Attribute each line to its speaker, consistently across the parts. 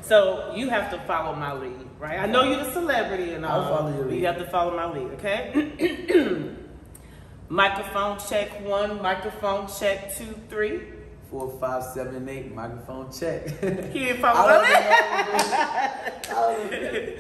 Speaker 1: So you have to follow my lead, right? I know you're the celebrity and all.
Speaker 2: I'll follow your lead.
Speaker 1: But you have to follow my lead, okay? Microphone check 1, microphone check 2, 3.
Speaker 2: 4, 5, 7, 8. Microphone check.
Speaker 1: He didn't follow my lead.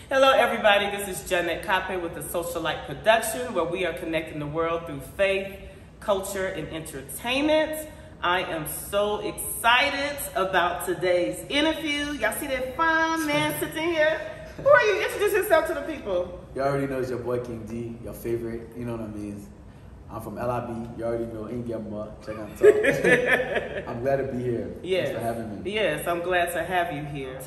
Speaker 1: Hello, everybody. This is Janet Cape with the Socialite Production, where we are connecting the world through faith, culture, and entertainment. I am so excited about today's interview. Y'all see that fine man sitting here? Who are you? Introduce yourself to the people.
Speaker 2: You already know it's your boy King Dee, your favorite. You know what I mean? I'm from LIB. You already know. Ain't get more. Check out talk. I'm glad to be here.
Speaker 1: Yes.
Speaker 2: Thanks for having me.
Speaker 1: Yes, I'm glad to have you here.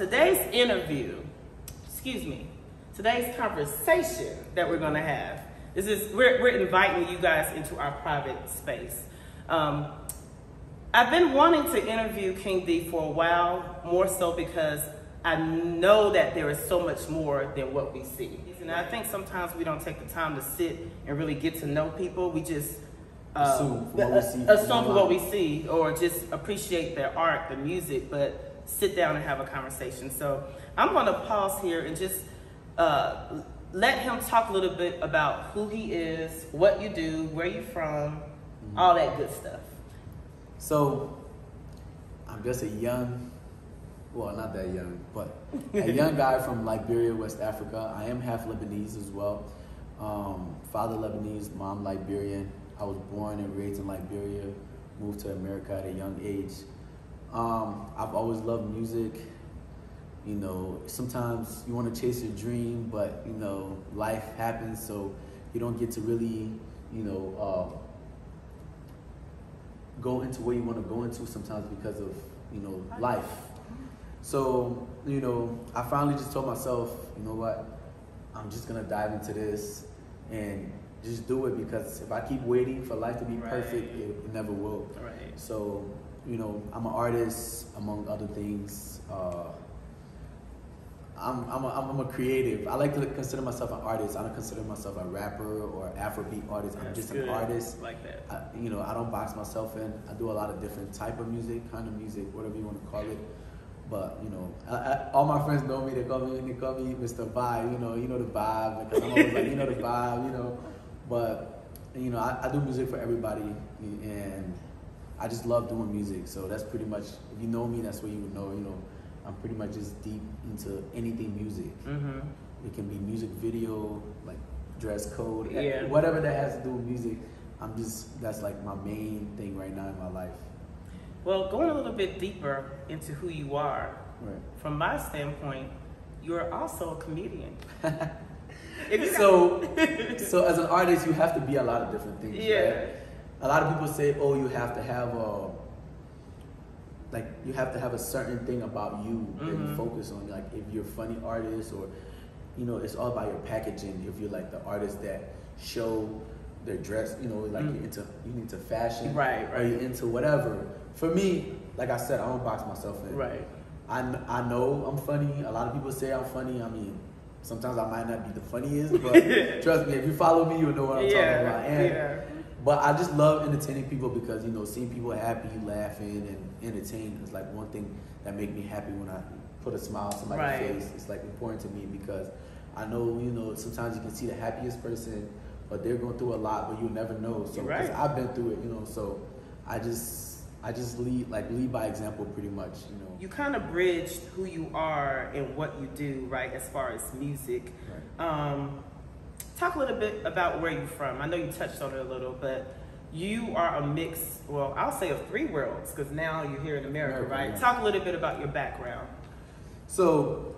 Speaker 1: Today's conversation that we're going to have. We're inviting you guys into our private space. I've been wanting to interview King Dee for a while, more so because I know that there is so much more than what we see. And I think sometimes we don't take the time to sit and really get to know people. We just assume for what we see, or just appreciate their art, the music, but sit down and have a conversation. So I'm going to pause here and just let him talk a little bit about who he is, what you do, where you're from, all that good stuff.
Speaker 2: So, I'm just a young, well, not that young, but a young guy from Liberia, West Africa. I am half Lebanese as well. Father Lebanese, mom Liberian. I was born and raised in Liberia, moved to America at a young age. I've always loved music. You know, sometimes you want to chase your dream, but, you know, life happens, so you don't get to really, you know, go into where you want to go into sometimes because of, you know, life. So, you know, I finally just told myself, you know what, I'm just going to dive into this and just do it, because if I keep waiting for life to be perfect, it never will.
Speaker 1: Right.
Speaker 2: So, you know, I'm an artist, among other things. I'm a creative. I like to consider myself an artist. I don't consider myself a rapper or Afrobeat artist. I'm just an artist.
Speaker 1: Like that.
Speaker 2: You know, I don't box myself in. I do a lot of different type of music, kind of music, whatever you want to call it. But, you know, all my friends know me. They call me Mr. Vibe. You know the vibe, because I'm always like, you know the vibe, you know. But, you know, I do music for everybody, and I just love doing music. So that's pretty much, if you know me, that's what you would know. You know, I'm pretty much just deep into anything music. It can be music video, like dress code, whatever that has to do with music. That's like my main thing right now in my life.
Speaker 1: Well, going a little bit deeper into who you are, from my standpoint, you're also a comedian.
Speaker 2: So as an artist, you have to be a lot of different things. Right? A lot of people say, oh, you have to have a certain thing about you that you focus on. Like if you're a funny artist, or, you know, it's all about your packaging. If you're like the artist that show their dress, you know, like you're into fashion, or you're into whatever. For me, like I said, I don't box myself in. I know I'm funny. A lot of people say I'm funny. I mean, sometimes I might not be the funniest, but trust me, if you follow me, you'll know what I'm talking about. But I just love entertaining people, because, you know, seeing people happy, laughing, and entertained is like one thing that makes me happy. When I put a smile on somebody's face, it's like important to me, because I know, you know, sometimes you can see the happiest person, but they're going through a lot, but you'll never know. So because I've been through it, you know, so I just lead by example, pretty much, you know.
Speaker 1: You kind of bridged who you are and what you do, right, as far as music. Talk a little bit about where you're from. I know you touched on it a little, but you are a mix, well, I'll say of 3 worlds, because now you're here in America, right? Talk a little bit about your background.
Speaker 2: So,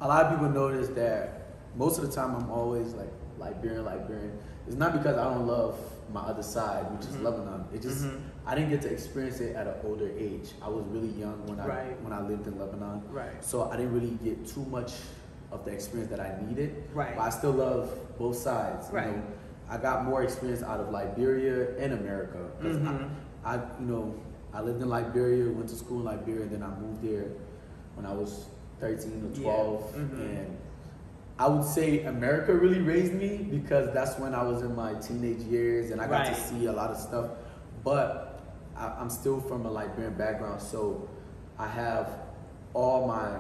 Speaker 2: a lot of people notice that most of the time I'm always like Liberian. It's not because I don't love my other side, which is Lebanon. It just, I didn't get to experience it at an older age. I was really young when I lived in Lebanon. So I didn't really get too much of the experience that I needed. But I still love both sides. You know, I got more experience out of Liberia and America. Because I lived in Liberia, went to school in Liberia, then I moved there when I was 13 or 12. And I would say America really raised me, because that's when I was in my teenage years and I got to see a lot of stuff. But I'm still from a Liberian background, so I have all my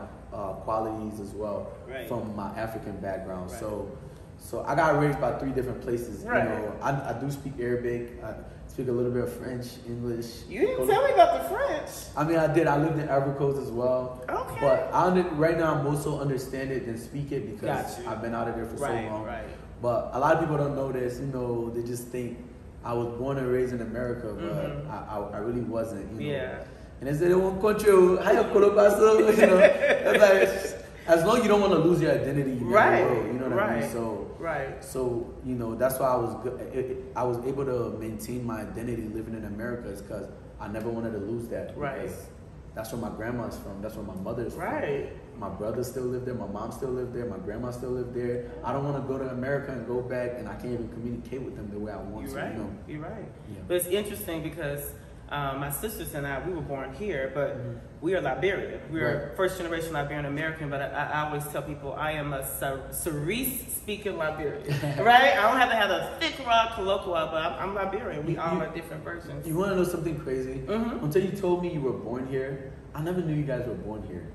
Speaker 2: qualities as well
Speaker 1: Right.
Speaker 2: from my African background.
Speaker 1: Right.
Speaker 2: So I got raised by 3 different places.
Speaker 1: Right.
Speaker 2: You know, I do speak Arabic. I speak a little bit of French, English.
Speaker 1: You didn't tell me about the French.
Speaker 2: I mean, I did. I lived in Ivory Coast as well.
Speaker 1: Okay.
Speaker 2: But right now, I'm more so understand it than speak it because
Speaker 1: Got you.
Speaker 2: I've been out of there for so long.
Speaker 1: Right.
Speaker 2: But a lot of people don't know this. You know, they just think I was born and raised in America, but I really wasn't. You know?
Speaker 1: Yeah.
Speaker 2: And they say they won't country. How you you know, it's like as long as you don't want to lose your identity, you
Speaker 1: Right.
Speaker 2: never will, you know what I mean?
Speaker 1: Right.
Speaker 2: So you know that's why I was good. I was able to maintain my identity living in America is because I never wanted to lose that.
Speaker 1: Right.
Speaker 2: Because that's where my grandma's from. That's where my mother's
Speaker 1: Right.
Speaker 2: from. My brother still lived there. My mom still lived there. My grandma still lived there. I don't want to go to America and go back, and I can't even communicate with them the way I want to.
Speaker 1: Right.
Speaker 2: You know?
Speaker 1: You're right.
Speaker 2: Yeah.
Speaker 1: But it's interesting because my sisters and I, we were born here, but we are Liberian. We're first generation Liberian American, but I always tell people I am a Cerise speaking Liberian, right? I don't have to have a thick raw colloquial, but I'm Liberian. We all are different versions.
Speaker 2: You want to know something crazy? Until you told me you were born here, I never knew you guys were born here.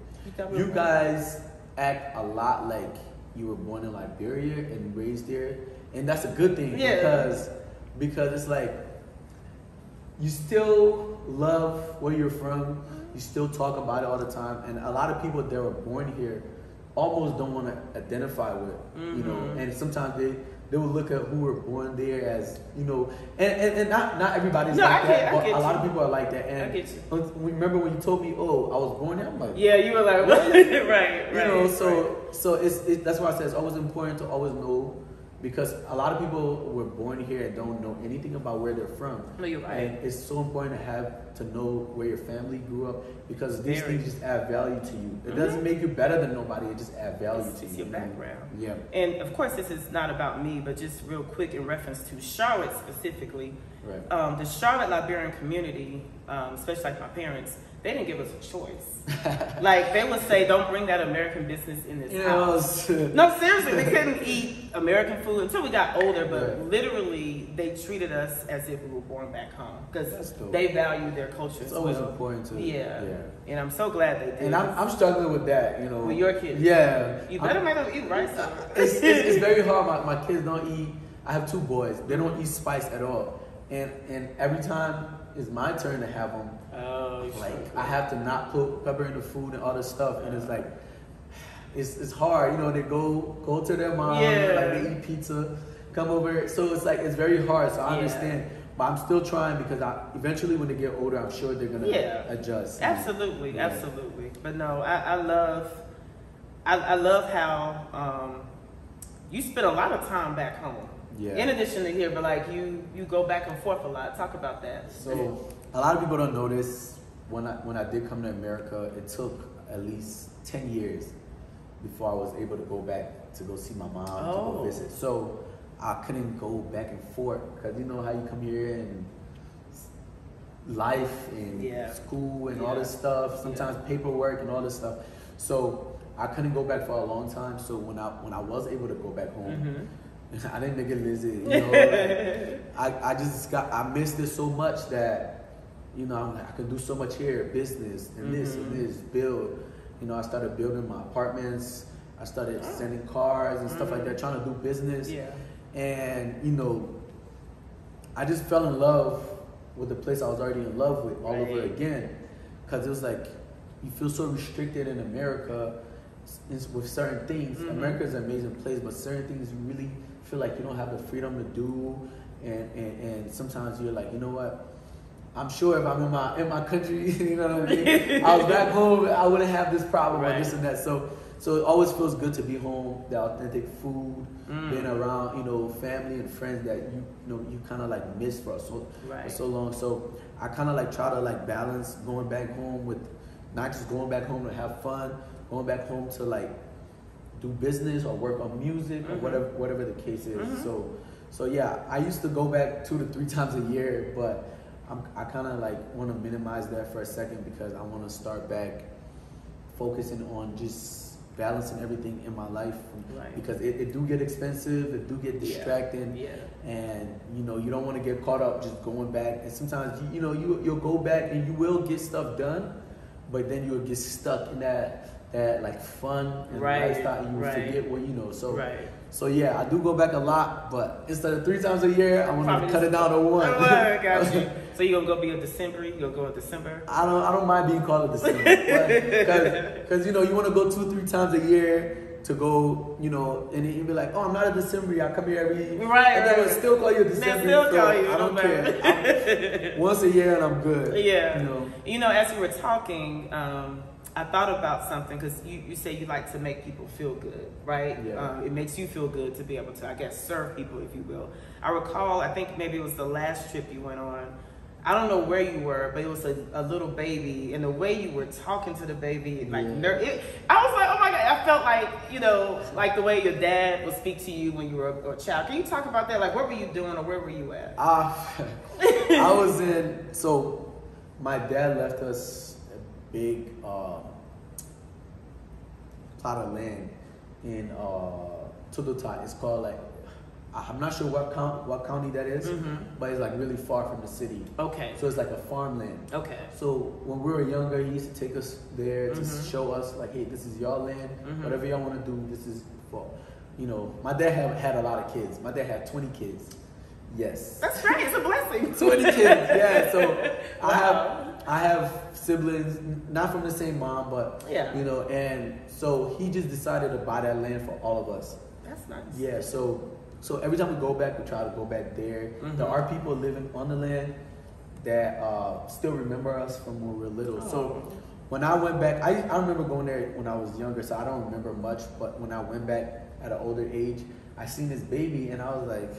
Speaker 2: You guys act a lot like you were born in Liberia and raised there, and that's a good thing because it's like you still love where you're from. You still talk about it all the time, and a lot of people that were born here almost don't want to identify with, you know. And sometimes they will look at who were born there as, you know, and not everybody's like that, but a lot of people are like that. And
Speaker 1: I get you.
Speaker 2: Remember when you told me, oh, I was born there? I'm like,
Speaker 1: yeah, you were like, what? right.
Speaker 2: You know, so it's that's why I say it's always important to always know. Because a lot of people were born here and don't know anything about where they're from.
Speaker 1: No, you're right.
Speaker 2: And it's so important to know where your family grew up because these things just add value to you. It doesn't make you better than nobody. It just adds value to you.
Speaker 1: It's your background.
Speaker 2: Yeah.
Speaker 1: And of course, this is not about me, but just real quick in reference to Charlotte specifically.
Speaker 2: Right.
Speaker 1: The Charlotte Liberian community, especially like my parents, they didn't give us a choice. Like they would say, don't bring that American business in this house. No, seriously, we couldn't eat American food until we got older, but literally they treated us as if we were born back home because they value their culture.
Speaker 2: It's always important to.
Speaker 1: Yeah. And I'm so glad they did.
Speaker 2: And I'm struggling with that, you know.
Speaker 1: With your kids.
Speaker 2: Yeah.
Speaker 1: You better make them eat rice.
Speaker 2: It's very hard. My kids don't eat. I have 2 boys. They don't eat spice at all. And every time it's my turn to have them. I have to not put pepper in the food and all this stuff, and it's like it's hard, you know. They go to their mom, like they eat pizza, come over. So it's like it's very hard. So I understand, but I'm still trying because eventually when they get older, I'm sure they're gonna adjust.
Speaker 1: Absolutely. But no, I love how you spend a lot of time back home. Yeah. In addition to here, but like you go back and forth a lot. Talk about that.
Speaker 2: So a lot of people don't know this. When I did come to America, it took at least 10 years before I was able to go back to go see my mom, to go visit. So I couldn't go back and forth because you know how you come here and life and school and all this stuff, sometimes paperwork and all this stuff. So I couldn't go back for a long time. So when I was able to go back home, I didn't get lazy. You know, I missed it so much that, you know, I can do so much here, business and this and this, build. You know, I started building my apartments. I started sending cars and stuff like that, trying to do business. Yeah. And, you know, I just fell in love with the place I was already in love with all over again. Because it was like, you feel so restricted in America with certain things. America is an amazing place, but certain things you really feel like you don't have the freedom to do. And sometimes you're like, you know what? I'm sure if I'm in my country, you know what I mean? I was back home, I wouldn't have this problem or this and that. So it always feels good to be home, the authentic food, being around, you know, family and friends that you kind of like miss for so long. So I kind of like try to like balance going back home with not just going back home to have fun, going back home to like do business or work on music or whatever the case is. So yeah, I used to go back 2 to 3 times a year, but I kind of like want to minimize that for a second because I want to start back focusing on just balancing everything in my life because it do get expensive, it do get distracting, and you know you don't want to get caught up just going back. And sometimes you know you'll go back and you will get stuff done, but then you would get stuck in that like fun and
Speaker 1: Right,
Speaker 2: lifestyle, and you would
Speaker 1: right.
Speaker 2: forget what so.
Speaker 1: Right.
Speaker 2: So yeah, I do go back a lot, but instead of 3 times a year, I want
Speaker 1: Probably
Speaker 2: to cut it down to 1.
Speaker 1: Oh, I got you. So you gonna go be a December? You gonna go in December?
Speaker 2: I don't mind being called a December, because you want to go 2-3 times a year to go, and then you'd be like, oh, I'm not a December. I come here every
Speaker 1: right,
Speaker 2: and they would still call you a December.
Speaker 1: Still call you.
Speaker 2: I don't care. Once a year and I'm good.
Speaker 1: Yeah. As we were talking, I thought about something because you say you like to make people feel good, right?
Speaker 2: Yeah.
Speaker 1: It makes you feel good to be able to, I guess, serve people, if you will. I recall, I think maybe it was the last trip you went on. I don't know where you were, but it was a little baby, and the way you were talking to the baby, like, I was like, oh my God, I felt like, like the way your dad would speak to you when you were a child. Can you talk about that? Like, what were you doing, or where were you at?
Speaker 2: I was so my dad left us a big plot of land in Tudutai. It's called I'm not sure what county that is, but it's like really far from the city.
Speaker 1: Okay.
Speaker 2: So it's like a farmland.
Speaker 1: Okay.
Speaker 2: So when we were younger, he used to take us there to show us like, hey, this is your land. Whatever y'all want to do, this is for. My dad had a lot of kids. My dad had 20 kids. Yes.
Speaker 1: That's great. It's a blessing.
Speaker 2: 20 kids. Yeah. So
Speaker 1: wow.
Speaker 2: I have siblings, not from the same mom, but and so he just decided to buy that land for all of us.
Speaker 1: That's nice.
Speaker 2: Yeah. So every time we go back, we try to go back there. There are people living on the land that still remember us from when we were little.
Speaker 1: Oh.
Speaker 2: So when I went back, I remember going there when I was younger, so I don't remember much. But when I went back at an older age, I seen this baby, and I was like,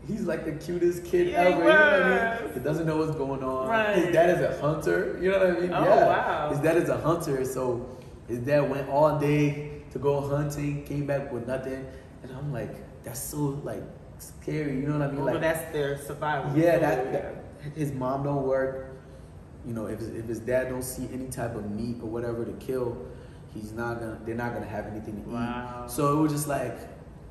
Speaker 2: he's like the cutest kid ever. You know what I mean? He doesn't know what's going on.
Speaker 1: Right.
Speaker 2: His dad is a hunter. You know what I mean?
Speaker 1: Oh,
Speaker 2: yeah.
Speaker 1: wow.
Speaker 2: His dad is a hunter, so his dad went all day to go hunting, came back with nothing, and I'm like, that's so scary. You know what I mean?
Speaker 1: Well, that's their survival.
Speaker 2: Yeah, that his mom don't work. If his dad don't see any type of meat or whatever to kill, they're not gonna have anything to
Speaker 1: Wow.
Speaker 2: eat. So it was just like,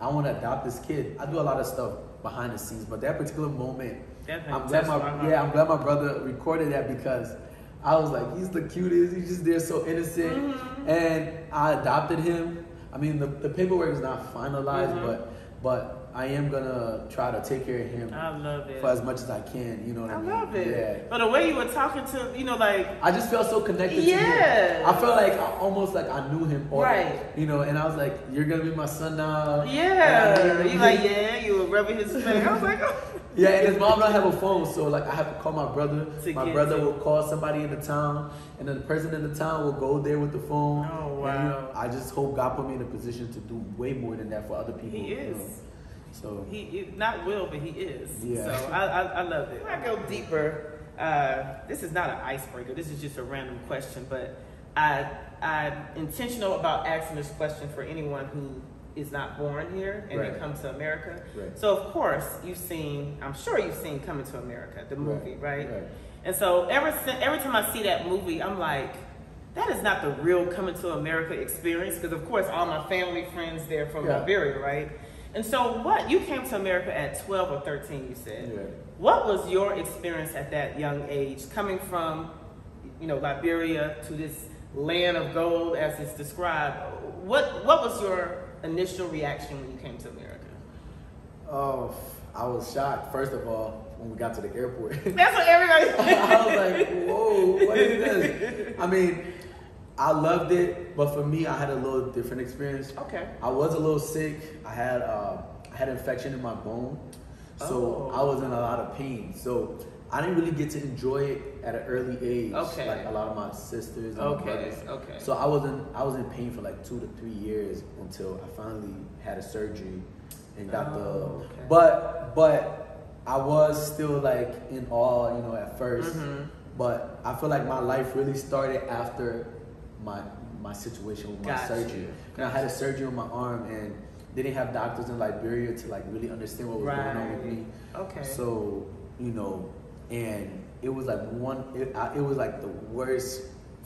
Speaker 2: I want to adopt this kid. I do a lot of stuff behind the scenes, but that particular moment, I'm glad my brother recorded that, because I was like, he's the cutest. He's just there so innocent, and I adopted him. I mean, the paperwork is not finalized, but I am gonna try to take care of him.
Speaker 1: I love it.
Speaker 2: For as much as I can, you know what I mean?
Speaker 1: I love it.
Speaker 2: Yeah.
Speaker 1: But the way you were talking to,
Speaker 2: I just felt so connected to him. I felt like almost like I knew him.
Speaker 1: Right.
Speaker 2: And I was like, you're gonna be my son now.
Speaker 1: Yeah. You were rubbing his face. I was like, oh.
Speaker 2: Yeah, and his mom don't have a phone, so I have to call my brother. My brother will call somebody in the town, and then the person in the town will go there with the phone.
Speaker 1: Oh, wow.
Speaker 2: And, I just hope God put me in a position to do way more than that for other people.
Speaker 1: He is.
Speaker 2: So
Speaker 1: he not will, but he is.
Speaker 2: Yeah.
Speaker 1: So I love it. When I go deeper, this is not an icebreaker. This is just a random question, but I'm intentional about asking this question for anyone who is not born here and then comes to America.
Speaker 2: Right.
Speaker 1: So of course I'm sure you've seen Coming to America, the movie, right?
Speaker 2: Right.
Speaker 1: And so every time I see that movie, I'm like, that is not the real Coming to America experience, because of course all my family friends there from Liberia, right? And so you came to America at 12 or 13, you said.
Speaker 2: Yeah.
Speaker 1: What was your experience at that young age, coming from, Liberia to this land of gold as it's described? What was your initial reaction when you came to America?
Speaker 2: Oh, I was shocked, first of all, when we got to the airport.
Speaker 1: That's what everybody
Speaker 2: I was like, whoa, what is this? I mean, I loved it, but for me, I had a little different experience.
Speaker 1: Okay.
Speaker 2: I was a little sick. I had infection in my bone, so I was in a lot of pain. So I didn't really get to enjoy it at an early age, like a lot of my sisters and my brothers. Okay. So I was in pain for like 2 to 3 years until I finally had a surgery and got But I was still like in awe, at first. But I feel like my life really started after my situation with my surgery. I had a surgery on my arm, and they didn't have doctors in Liberia to like really understand what was going on with me. Okay. So and it was like it was like the worst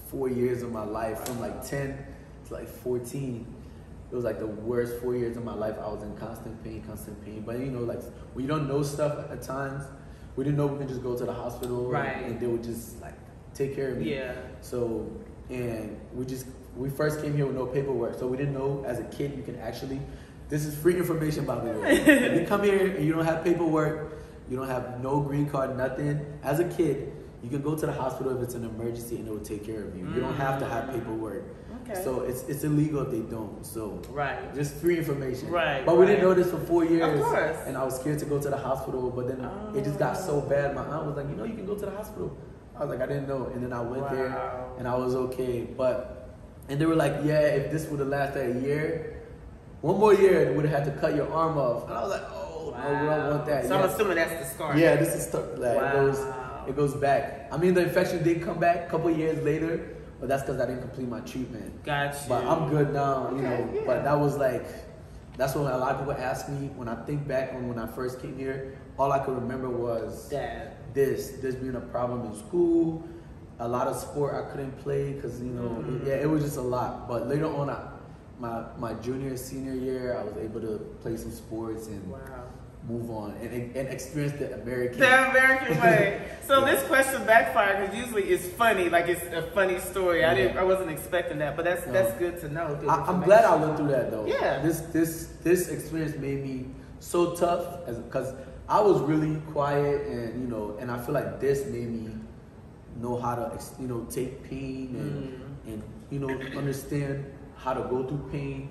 Speaker 2: 4 years of my life, from like 10 to like 14. It was like the worst 4 years of my life. I was in constant pain. But like when you don't know stuff at times, we didn't know we could just go to the hospital, and they would just like take care of me.
Speaker 1: Yeah.
Speaker 2: So, and we first came here with no paperwork, so we didn't know as a kid you can actually. This is free information, by the way. If you come here and you don't have paperwork, you don't have no green card, nothing. As a kid, you can go to the hospital if it's an emergency and it will take care of you. You don't have to have paperwork. Okay. So it's illegal if they don't. So just free information. Right. But we didn't know this for 4 years.
Speaker 1: Of course.
Speaker 2: And I was scared to go to the hospital, but then it just got so bad. My aunt was like, you can go to the hospital. I was like, I didn't know. And then I went there and I was okay. And they were like, yeah, if this would have lasted a year, one more year, they would have had to cut your arm off. And I was like, oh, no, we don't want that.
Speaker 1: So I'm assuming that's the scar.
Speaker 2: Yeah, this is it goes back. I mean, the infection did come back a couple years later, but that's because I didn't complete my treatment.
Speaker 1: Gotcha.
Speaker 2: But I'm good now, Yeah. But that was that's what a lot of people ask me. When I think back on when I first came here, all I could remember was this being a problem in school, a lot of sport I couldn't play because, it was just a lot. But later on, my junior, senior year, I was able to play some sports and move on and experience the American
Speaker 1: way. So this question backfired because usually it's funny, like it's a funny story. I wasn't expecting that, but that's good to know.
Speaker 2: I'm glad I went through that though.
Speaker 1: Yeah.
Speaker 2: This experience made me so tough because I was really quiet and I feel like this made me know how to take pain and understand how to go through pain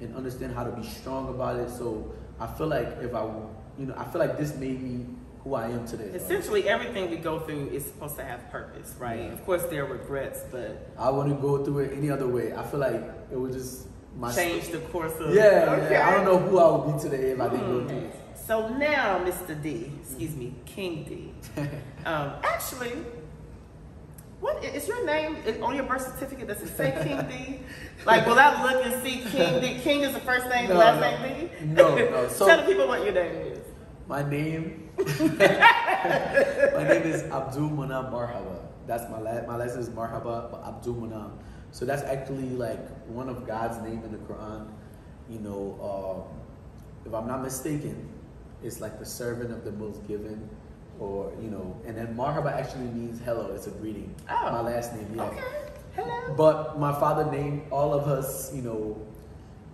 Speaker 2: and understand how to be strong about it. So I feel like I feel like this made me who I am today.
Speaker 1: Essentially, everything we go through is supposed to have purpose, right? Yeah. Of course, there are regrets, but
Speaker 2: I wouldn't go through it any other way. I feel like it would just
Speaker 1: change the course of.
Speaker 2: Yeah. I don't know who I would be today if I didn't go through it.
Speaker 1: So now, Mr. D, King Dee. Actually, what is your name on your birth certificate? Does it say King Dee? Like, will I look and see King Dee? King is the first name, the last name Dee?
Speaker 2: No. So
Speaker 1: tell the people what your name is.
Speaker 2: My name is Abdul Manam Marhaba. That's my last name is Marhaba, but Abdul Manam. So that's actually like one of God's name in the Quran. If I'm not mistaken, it's like the servant of the most given. Or and then Marhaba actually means hello. It's a greeting. Oh, my last name, yeah.
Speaker 1: Okay, hello.
Speaker 2: But my father named all of us.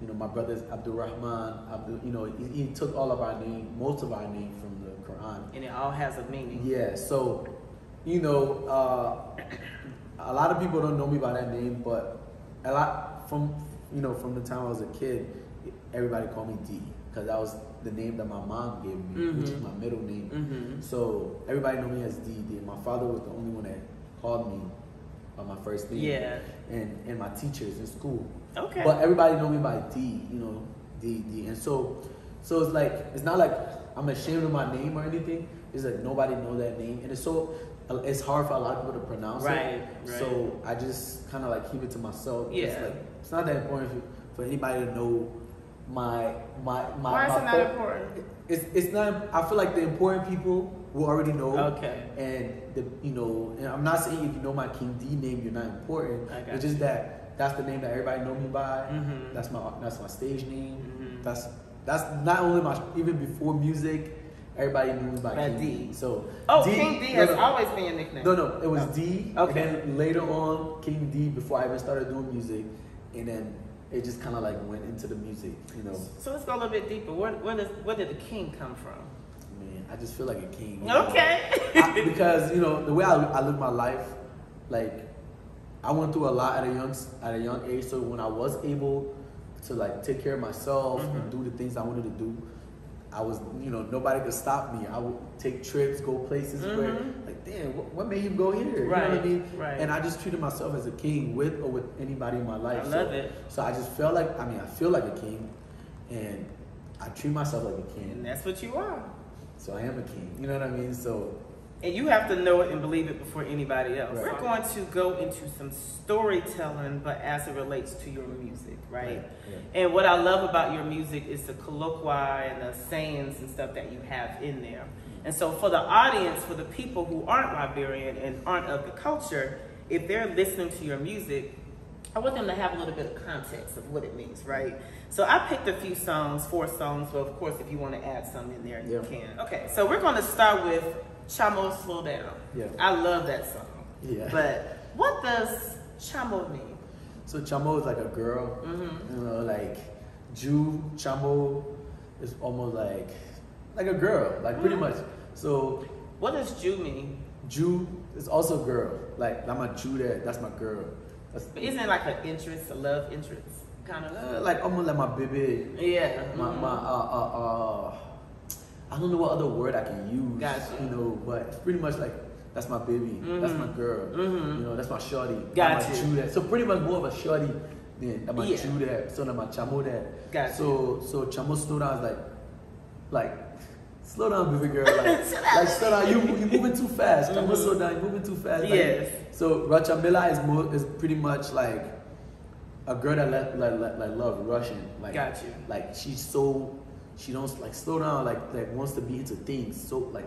Speaker 2: My brother's Abdul Rahman. He took all of our name, most of our name from the Quran,
Speaker 1: and it all has a meaning.
Speaker 2: Yeah. So, a lot of people don't know me by that name, but a lot from the time I was a kid, everybody called me D because that was the name that my mom gave me, which is my middle name. So everybody knew me as D. My father was the only one that called me by my first name. Yeah. And my teachers in school. Okay. But everybody knew me by D. D. And so it's like it's not like I'm ashamed of my name or anything. It's like nobody know that name, and it's hard for a lot of people to pronounce it. Right. So I just kind of like keep it to myself. Yeah. It's not that important for anybody to know. Why
Speaker 1: is it not important?
Speaker 2: It's not. I feel like the important people will already know. Okay. And and I'm not saying if you know my King Dee name, you're not important. It's just that's the name that everybody know me by. Mm-hmm. That's my stage name. Mm-hmm. That's not only even before music, everybody knew me by King Dee. So
Speaker 1: King Dee has always been your nickname.
Speaker 2: No, it was D. Okay. And then later on, King Dee before I even started doing music, and then it just kind of like went into the music,
Speaker 1: So let's go a little bit deeper. Where did the king come from?
Speaker 2: Man, I just feel like a king.
Speaker 1: Okay.
Speaker 2: Because the way I live my life, like I went through a lot at a young age. So when I was able to like take care of myself and do the things I wanted to do, I was nobody could stop me. I would take trips, go places where like damn, what made him go here? Right. You know what I mean? Right. And I just treated myself as a king with anybody in my life. I love it. So I just felt like I feel like a king, and I treat myself like a king.
Speaker 1: And that's what you are.
Speaker 2: So I am a king. You know what I mean? So.
Speaker 1: And you have to know it and believe it before anybody else. Right. We're going to go into some storytelling, but as it relates to your music, right? Yeah. And what I love about your music is the colloquy and the sayings and stuff that you have in there. And so for the audience, for the people who aren't Liberian and aren't of the culture, if they're listening to your music, I want them to have a little bit of context of what it means, right? So I picked a few songs, 4 songs, but of course if you want to add some in there, you can. Okay, so we're going to start with Chamo Slow Down. Yeah. I love that song.
Speaker 2: Yeah.
Speaker 1: But what does chamo mean?
Speaker 2: So chamo is like a girl. You know, like Jew chamo is almost like a girl, like pretty much. So
Speaker 1: what does Jew mean?
Speaker 2: Jew is also girl. Like I'm a Jew, that's my girl.
Speaker 1: But isn't it like an interest, a love interest kind of?
Speaker 2: Like almost like my baby.
Speaker 1: Yeah.
Speaker 2: I don't know what other word I can use.
Speaker 1: Gotcha.
Speaker 2: You know, but it's pretty much like that's my baby. That's my girl. You know, that's my shorty.
Speaker 1: Gotcha.
Speaker 2: I'm a Jew that. So pretty much more of a shorty than I'm a Jew that. So I'm a chamo that.
Speaker 1: Gotcha.
Speaker 2: So chamo slow down is like slow down, baby girl. Like slow down. You moving too fast. Chamo slow down. You moving too fast.
Speaker 1: Yes.
Speaker 2: So Rachamila is pretty much like a girl that like love Russian. Like,
Speaker 1: got you.
Speaker 2: Like she don't like slow down. Like wants to be into things. So like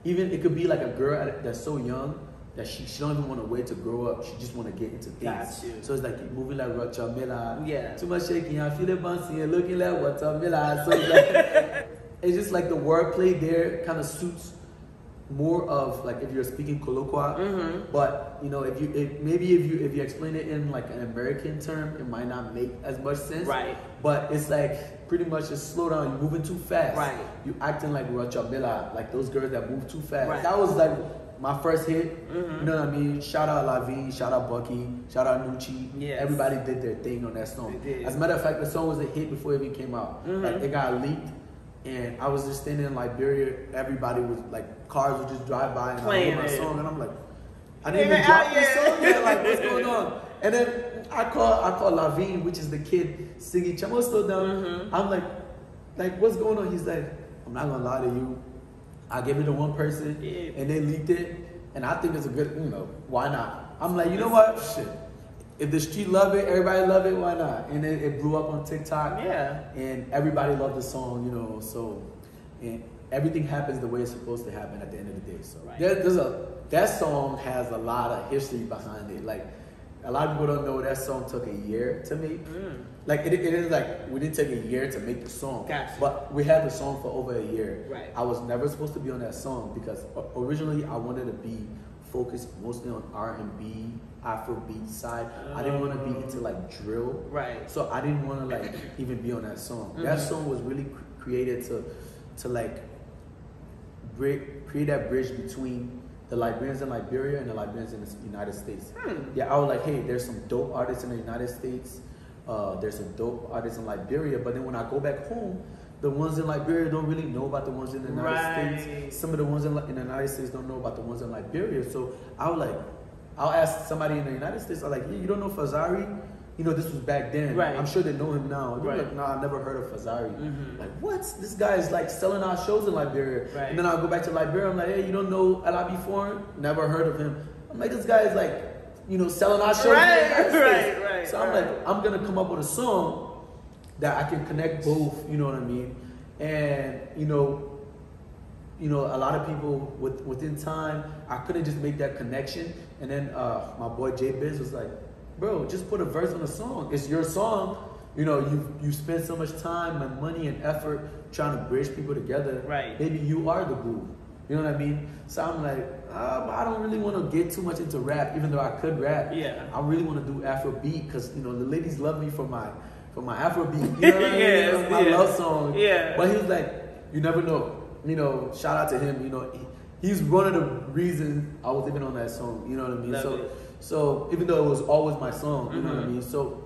Speaker 2: even it could be like a girl that's so young that she don't even want to wait to grow up. She just want to get into things.
Speaker 1: Got you.
Speaker 2: So it's like moving like Rachamila.
Speaker 1: Yeah.
Speaker 2: Too much shaking. I feel it bouncing and looking like Rachamila. So it's like it's just like the wordplay there kind of suits more of like if you're speaking colloquial, but you know if you explain it in like an American term, it might not make as much sense.
Speaker 1: Right.
Speaker 2: But it's like pretty much just slow down. You're moving too fast.
Speaker 1: Right.
Speaker 2: You acting like Rachamila, like those girls that move too fast.
Speaker 1: Right.
Speaker 2: That was like my first hit. You know what I mean? Shout out Lavigne, shout out Bucky, shout out Nucci.
Speaker 1: Yes.
Speaker 2: Everybody did their thing on that song.
Speaker 1: They did.
Speaker 2: As a matter of fact, the song was a hit before it even came out. Like it got leaked. And I was just standing in Liberia. Everybody was like, cars would just drive by and
Speaker 1: playing
Speaker 2: I heard my song, and I'm like, I
Speaker 1: Yeah,
Speaker 2: didn't even drop
Speaker 1: yeah.
Speaker 2: this song yet. Like, what's going on? And then I call Lavigne, which is the kid singing Chamo Slow Down. I'm like, what's going on? He's like, I'm not gonna lie to you. I gave it to one person, and they leaked it, and I think it's a good, you know, why not? I'm like, you know what? Shit. If the street love it, everybody love it, why not? And then it blew up on TikTok.
Speaker 1: Yeah.
Speaker 2: And everybody loved the song, you know, so and everything happens the way it's supposed to happen at the end of the day. So
Speaker 1: Right.
Speaker 2: that song has a lot of history behind it. Like a lot of people don't know that song took a year to make. Like it is like we didn't take a year to make the song.
Speaker 1: Gotcha.
Speaker 2: But we had the song for over a year.
Speaker 1: Right.
Speaker 2: I was never supposed to be on that song because originally I wanted to be focused mostly on R&B, Afrobeat side. I didn't want to be into like drill.
Speaker 1: Right.
Speaker 2: So I didn't want to like even be on that song. That song was really created to like create that bridge between the Liberians in Liberia and the Liberians in the United States. Yeah, I was like, hey, there's some dope artists in the United States. There's some dope artists in Liberia. But then when I go back home, the ones in Liberia don't really know about the ones in the United States. Some of the ones in the United States don't know about the ones in Liberia. So I'll ask somebody in the United States, I'm like, hey, you don't know Fazari? You know, this was back then.
Speaker 1: Right.
Speaker 2: I'm sure they know him now. They're like, nah, I never heard of Fazari. Like, what? This guy is like selling our shows in Liberia.
Speaker 1: Right.
Speaker 2: And then I'll go back to Liberia. I'm like, hey, you don't know LIB Foreign? Never heard of him. I'm like, this guy is like, you know, selling our shows in the United States.
Speaker 1: Right.
Speaker 2: So I'm like, I'm going to come up with a song that I can connect both, you know what I mean? And, you know, a lot of people within time, I couldn't just make that connection. And then my boy Jay Biz was like, bro, just put a verse on a song. It's your song. You know, you spend so much time and money and effort trying to bridge people together.
Speaker 1: Right.
Speaker 2: Maybe you are the glue. You know what I mean? So I'm like, I don't really want to get too much into rap, even though I could rap.
Speaker 1: Yeah.
Speaker 2: I really want to do Afrobeat because, you know, the ladies love me for my Afrobeat. You know what I mean?
Speaker 1: Yes,
Speaker 2: My
Speaker 1: yes.
Speaker 2: love song.
Speaker 1: Yeah.
Speaker 2: But he was like, you never know. You know, shout out to him. You know, he's one of the reasons I was even on that song. You know what I mean?
Speaker 1: Love it.
Speaker 2: So even though it was always my song, you know what I mean? So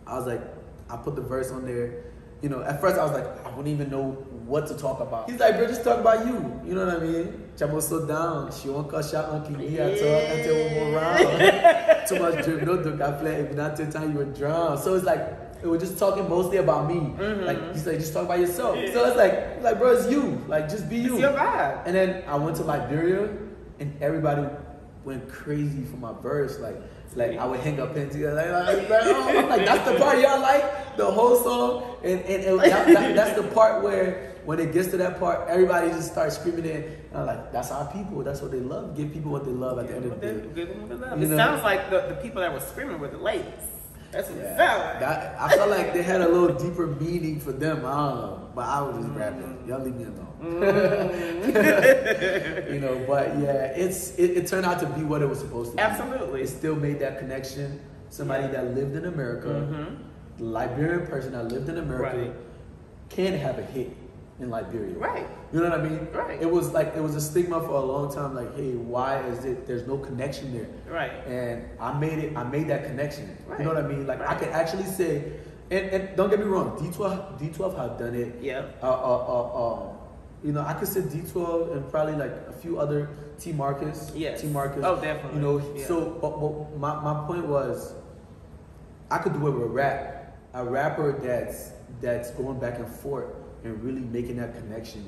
Speaker 2: I was like, I put the verse on there. You know, at first I was like, I wouldn't even know what to talk about. He's like, bro, just talk about you. You know what I mean? Chamo so down. She won't cut shot on King Dee. I talk until one more round. Too much drip, no drip. I play. If not 10 times, you would drown. So it's like, it was just talking mostly about me. Like, he's like, just talk about yourself. So it's like, bro, it's you. Like, just be you.
Speaker 1: It's your vibe.
Speaker 2: And then I went to Liberia, and everybody went crazy for my verse. Like I would hang up pins together. I'm like, that's the part y'all like? The whole song? And that's the part where, when it gets to that part, everybody just starts screaming in. And I'm like, that's our people. That's what they love. Give people what they love at the end of the day.
Speaker 1: Give them what they love.
Speaker 2: You
Speaker 1: It
Speaker 2: know?
Speaker 1: sounds like the people that were screaming were the ladies. That's what it sounds like.
Speaker 2: I felt like they had a little deeper meaning for them. I don't know, but I was just rapping. Y'all leave me alone. You know, but yeah, it turned out to be what it was supposed to be.
Speaker 1: Absolutely.
Speaker 2: It still made that connection. Somebody that lived in America, the Liberian person that lived in America, can have a hit in Liberia.
Speaker 1: Right.
Speaker 2: You know what I mean?
Speaker 1: Right.
Speaker 2: It was a stigma for a long time, like, hey, why is it there's no connection there?
Speaker 1: Right.
Speaker 2: And I made that connection.
Speaker 1: Right.
Speaker 2: You know what I mean? Like I could actually say, and don't get me wrong, D12 have done it.
Speaker 1: Yeah.
Speaker 2: You know, I could say D12 and probably like a few other T Marcus.
Speaker 1: Yes.
Speaker 2: T Marcus.
Speaker 1: Oh, definitely.
Speaker 2: You know, so but my point was, I could do it with rap. A rapper that's going back and forth and really making that connection,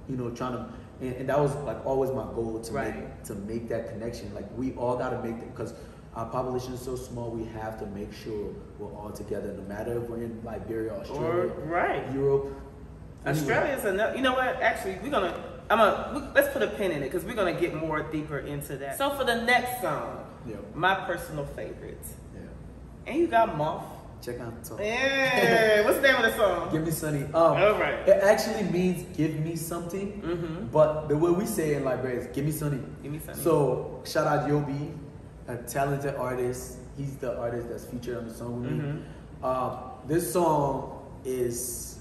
Speaker 2: you know, trying to, and that was like always my goal to make that connection. Like we all got to make it, because our population is so small. We have to make sure we're all together, no matter if we're in Liberia, Australia, Europe.
Speaker 1: Australia's another. You know what? Actually, let's put a pin in it, because we're gonna get more deeper into that. So for the next song, my personal favorites. And you got Moth.
Speaker 2: Check out the song.
Speaker 1: Yeah. What's the name of the song?
Speaker 2: Give Me Sunny.
Speaker 1: All right.
Speaker 2: It actually means give me something, but the way we say it in Liberia is give me sunny.
Speaker 1: Give me sunny.
Speaker 2: So shout out Yobi, a talented artist. He's the artist that's featured on the song with me. This song is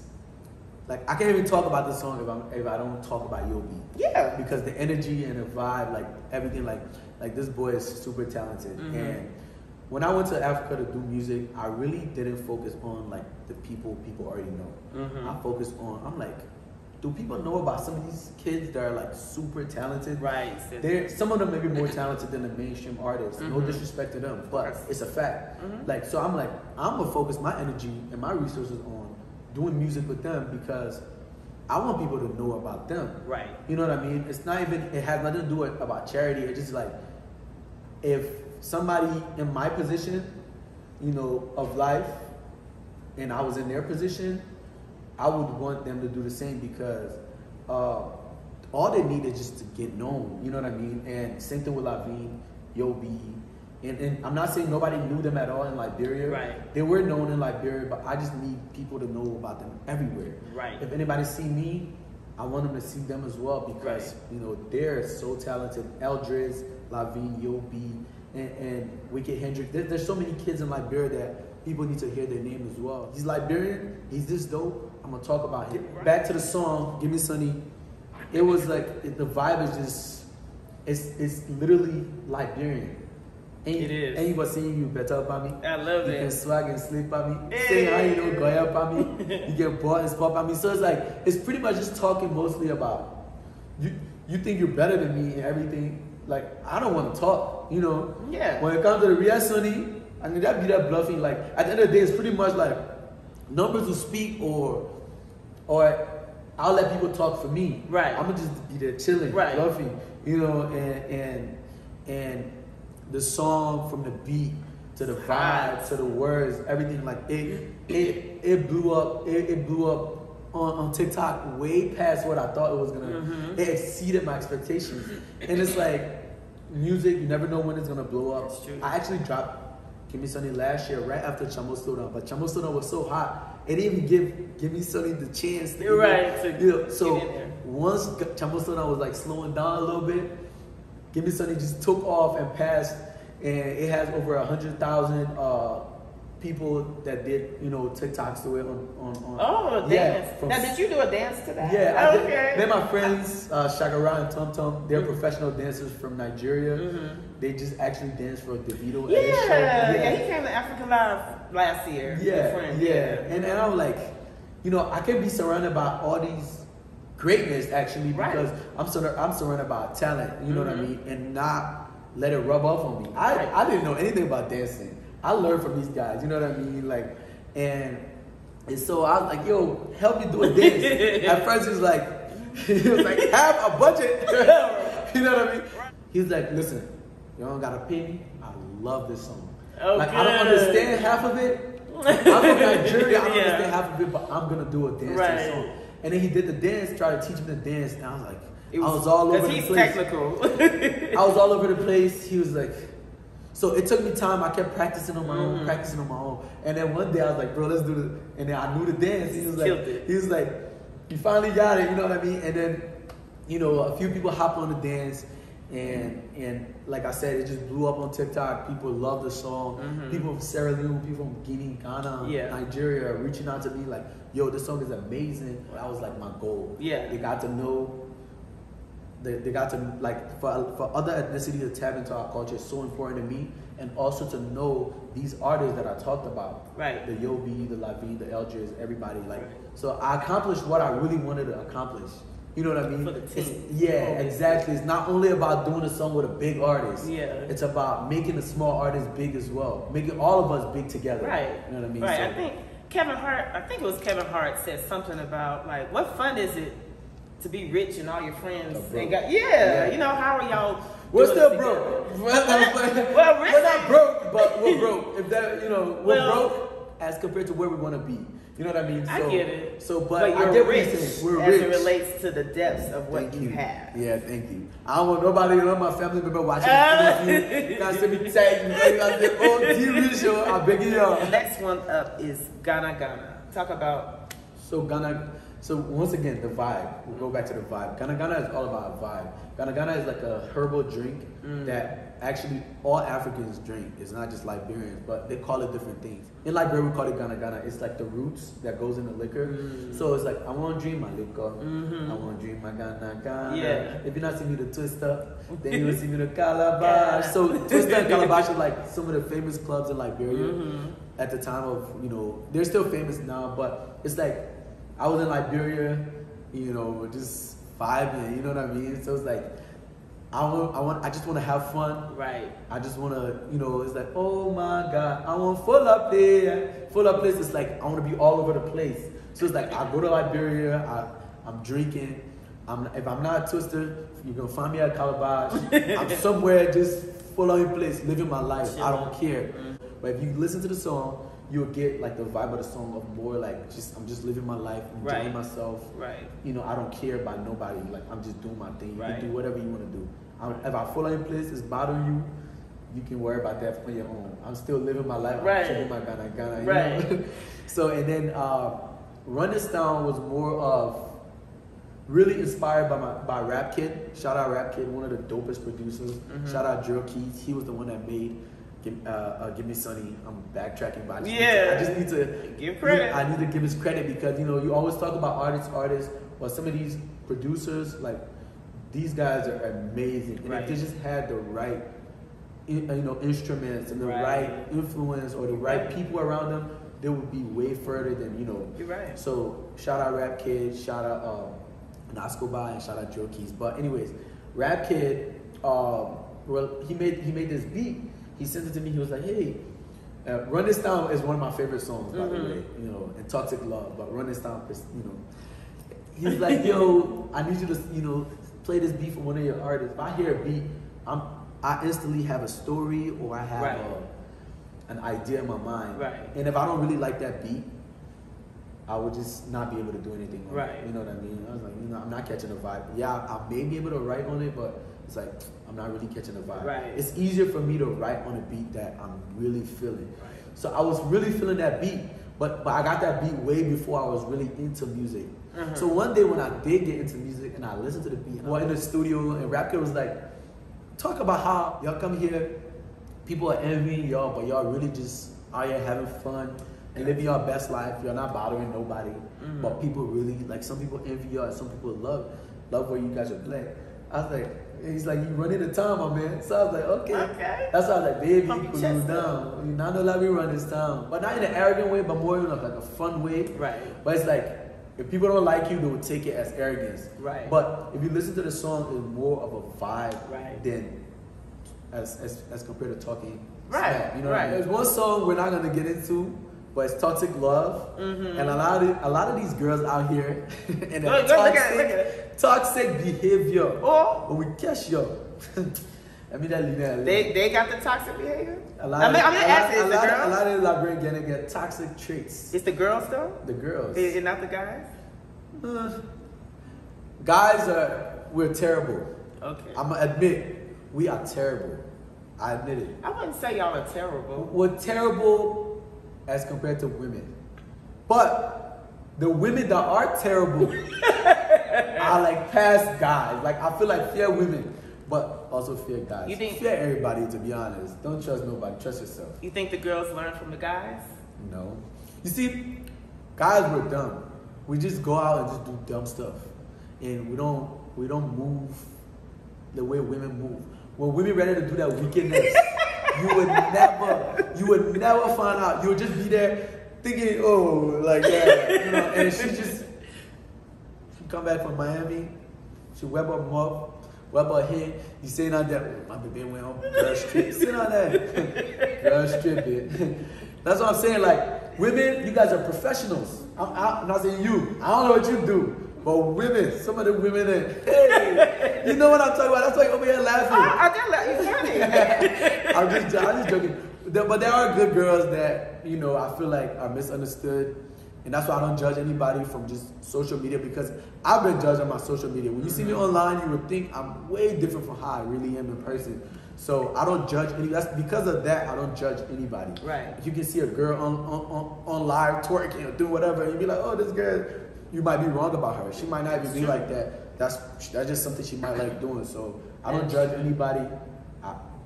Speaker 2: like, I can't even talk about this song if I don't talk about Yobi. Yeah. Because the energy and the vibe, like everything, like this boy is super talented. And when I went to Africa to do music, I really didn't focus on like the people already know. I focused on, I'm like, do people know about some of these kids that are like super talented?
Speaker 1: Right.
Speaker 2: Some of them may be more talented than the mainstream artists. No disrespect to them, but it's a fact. Like, so I'm like, I'm gonna focus my energy and my resources on doing music with them, because I want people to know about them. Right. You know what I mean? It's not even, it has nothing to do with about charity. It's just like, if somebody in my position, you know, of life, and I was in their position, I would want them to do the same, because all they need is just to get known. You know what I mean? And same thing with Lavine, Yobi, and I'm not saying nobody knew them at all in Liberia. Right. They were known in Liberia, but I just need people to know about them everywhere. Right. If anybody see me, I want them to see them as well, because you know, they're so talented. Eldriz, Lavine, Yobi, and Wicked Hendrick. There's so many kids in Liberia that people need to hear their name as well. He's Liberian. He's this dope. I'm gonna talk about him. Back to the song, Give Me Sunny. It was like, the vibe is just, it's literally Liberian.
Speaker 1: It is.
Speaker 2: And you were saying you better by me.
Speaker 1: I love
Speaker 2: it. You can swag and sleep by me.
Speaker 1: Hey.
Speaker 2: Say how you don't go out by me. You get bought and spot by me. So it's like, it's pretty much just talking mostly about, you think you're better than me and everything. Like, I don't want to talk, you know. Yeah. When it comes to the real Sunny, I mean, that be that bluffing. Like, at the end of the day, it's pretty much like, numbers will speak, or I'll let people talk for me. Right. I'm gonna just be there chilling, bluffing, you know, and the song, from the beat to the vibe to the words, everything, like it blew up. It blew up on TikTok way past what I thought it was gonna. It exceeded my expectations, and it's like music. You never know when it's gonna blow up. That's true. I actually dropped Give Me Sunny last year, right after Chamo Slow Down, but Chamo Slow Down was so hot, it didn't even give Me Sunny the chance to, so once Chamo Slow Down was like slowing down a little bit, Give Me Sunny just took off and passed, and it has over 100,000 people that did, you know, TikToks to it on
Speaker 1: dance. Now, did you do a dance to that?
Speaker 2: Yeah, I did. They're my friends, Shagara and Tum Tum. They're professional dancers from Nigeria. They just actually danced for Davido.
Speaker 1: Yeah, he came to Africa Live last year.
Speaker 2: And I'm like, you know, I can be surrounded by all these greatness, actually, because I'm surrounded by talent, you know what I mean, and not let it rub off on me. I didn't know anything about dancing. I learned from these guys, you know what I mean? Like, and so I was like, yo, help me do a dance. At first he was like, have a budget. You know what I mean? He was like, listen, you don't gotta pay me. I love this song. Like, I don't understand half of it. I'm from Nigeria, I don't understand half of it, but I'm gonna do a dance to the song. And then he did the dance, tried to teach me the dance, and I was like, I was all over the place.
Speaker 1: Technical.
Speaker 2: I was all over the place. He was like, So it took me time. I kept practicing on my own, practicing on my own. And then one day I was like, bro, let's do this. And then I knew the dance. He was like, you finally got it. You know what I mean? And then, you know, a few people hop on the dance. And like I said, it just blew up on TikTok. People love the song. People from Sierra Leone, people from Guinea, Ghana, Nigeria are reaching out to me like, yo, this song is amazing. That was like my goal.
Speaker 1: Yeah.
Speaker 2: They got to know. They got to, like, for other ethnicity to tap into our culture is so important to me. And also to know these artists that I talked about.
Speaker 1: Right.
Speaker 2: The Yobi, the Lavi, the Eldridge, everybody. Like, so I accomplished what I really wanted to accomplish. You know what I mean?
Speaker 1: For the team.
Speaker 2: Exactly. It's not only about doing a song with a big artist.
Speaker 1: Yeah.
Speaker 2: It's about making a small artist big as well. Making all of us big together.
Speaker 1: Right.
Speaker 2: You know what I mean?
Speaker 1: Right.
Speaker 2: So,
Speaker 1: I think it was Kevin Hart said something about, like, what fun is it to be rich and all your friends ain't got, you know, how are y'all?
Speaker 2: We're still broke.
Speaker 1: Well,
Speaker 2: we're not broke, but we're broke. If that, you know, we're broke as compared to where we want to be. You know what I mean? So,
Speaker 1: I get it.
Speaker 2: So, but
Speaker 1: you're
Speaker 2: I get
Speaker 1: rich
Speaker 2: what you're saying. We're
Speaker 1: as
Speaker 2: rich.
Speaker 1: it relates to the depths of what you have.
Speaker 2: Yeah, thank you. I don't want nobody, my family member watching this interview. You guys send me tagging. You guys say, oh, D Show, I'm begging y'all.
Speaker 1: The next one up is Ghana Ghana. Talk about.
Speaker 2: So once again, the vibe. We'll go back to the vibe. Ghana Ghana is all about vibe. Ghana Ghana is like a herbal drink that actually all Africans drink. It's not just Liberians, but they call it different things. In Liberia, we call it Ghana Ghana. It's like the roots that goes in the liquor. So it's like, I want to drink my liquor. I want to drink my Ghana Ghana.
Speaker 1: Yeah.
Speaker 2: If you're not seeing me the Twister, then you will see me the Calabash. So Twister and Calabash are like some of the famous clubs in Liberia at the time of, you know, they're still famous now, but it's like, I was in Liberia, you know, just vibing, you know what I mean? So it's like, I just want to have fun.
Speaker 1: Right.
Speaker 2: I just want to, you know, it's like, oh my God, I want full up there. Full up place, it's like, I want to be all over the place. So it's like, I go to Liberia, I'm drinking. If I'm not a Twister, you're going to find me at Calabash. I'm somewhere just full on place, living my life. I don't care. But if you listen to the song, you'll get like the vibe of the song of more like I'm just living my life, enjoying myself.
Speaker 1: Right.
Speaker 2: You know, I don't care about nobody. Like, I'm just doing my thing. You
Speaker 1: Right.
Speaker 2: can do whatever you want to do. If I fall in place, it's bothering you, you can worry about that on your own. I'm still living my life.
Speaker 1: Right.
Speaker 2: I'm checking my Ghana. You
Speaker 1: Right.
Speaker 2: know? So, and then Run This Down was more of really inspired by Rap Kid. Shout out Rap Kid, one of the dopest producers. Shout out Drill Keys. He was the one that made Give Me Sunny. I'm backtracking, but I just need to
Speaker 1: give credit.
Speaker 2: I need to give his credit because, you know, you always talk about artists, but some of these producers, like, these guys are amazing. And if they just had the right, you know, instruments and the right influence or the right people around them, they would be way further than, you know.
Speaker 1: You're right.
Speaker 2: So shout out Rap Kid, shout out Nascoba, and shout out Drill Keys. But anyways, Rap Kid, well, he made this beat. He sent it to me. He was like, "Hey, Run This Down is one of my favorite songs, by the way, you know, and Toxic Love. But Run This Down is, you know." He's like, "Yo, I need you to, you know, play this beat for one of your artists." If I hear a beat, I instantly have a story or I have an idea in my mind. Right. And if I don't really like that beat, I would just not be able to do anything on it. You know what I mean? I was like, you know, I'm not catching the vibe. Yeah, I may be able to write on it, but it's like, I'm not really catching the vibe. Right. It's easier for me to write on a beat that I'm really feeling. Right. So I was really feeling that beat, but I got that beat way before I was really into music. So one day when I did get into music and I listened to the beat, well, in the studio, and Rap Kid was like, talk about how y'all come here, people are envying y'all, but y'all really just out here having fun and living your best life. You're not bothering nobody, but people really, like, some people envy y'all, some people love where you guys are playing. I was like, he's like, you running the time, my man. So I was like, okay. That's why I was like, baby, cool down. You not know like we run this town, but not in an arrogant way, but more in like a fun way. Right. But it's like, if people don't like you, they will take it as arrogance. Right. But if you listen to the song, it's more of a vibe than as compared to talking. Right. You know, there's one song we're not gonna get into, but it's Toxic Love, and a lot of these girls out here and toxic behavior. When we catch yo, I mean that
Speaker 1: they got the toxic behavior.
Speaker 2: A lot of Liberians get toxic traits.
Speaker 1: It's the girls though.
Speaker 2: The girls.
Speaker 1: Is it not the guys?
Speaker 2: Guys we're terrible.
Speaker 1: Okay.
Speaker 2: I'm gonna admit we are terrible. I admit it.
Speaker 1: I wouldn't say y'all are terrible.
Speaker 2: We're terrible as compared to women. But the women that are terrible are like past guys. Like, I feel like fear women, but also fear guys.
Speaker 1: You think,
Speaker 2: fear everybody, to be honest. Don't trust nobody. Trust yourself.
Speaker 1: You think the girls learn from the guys?
Speaker 2: No. You see, guys were dumb. We just go out and just do dumb stuff. And we don't move the way women move. When women ready to do that wickedness, you would never find out. You would just be there thinking, oh, like that, you know. And she come back from Miami, she web up up, web her head. You saying on that, oh, my baby went on girl strip. Sit on that, girl strip it. That's what I'm saying. Like, women, you guys are professionals. I'm not saying you. I don't know what you do. But women, some of the women, hey, you know what I'm talking about. That's why you're over here laughing.
Speaker 1: I did laugh. You're funny.
Speaker 2: I'm just joking. But there are good girls that, you know, I feel like are misunderstood. And that's why I don't judge anybody from just social media, because I've been judged on my social media. When you see me online, you would think I'm way different from how I really am in person. So I don't judge any. That's because of that. I don't judge anybody.
Speaker 1: Right.
Speaker 2: If you can see a girl on live twerking or doing whatever, and you be like, oh, this girl, you might be wrong about her. She might not even be like that. That's just something she might like doing. So I don't judge anybody.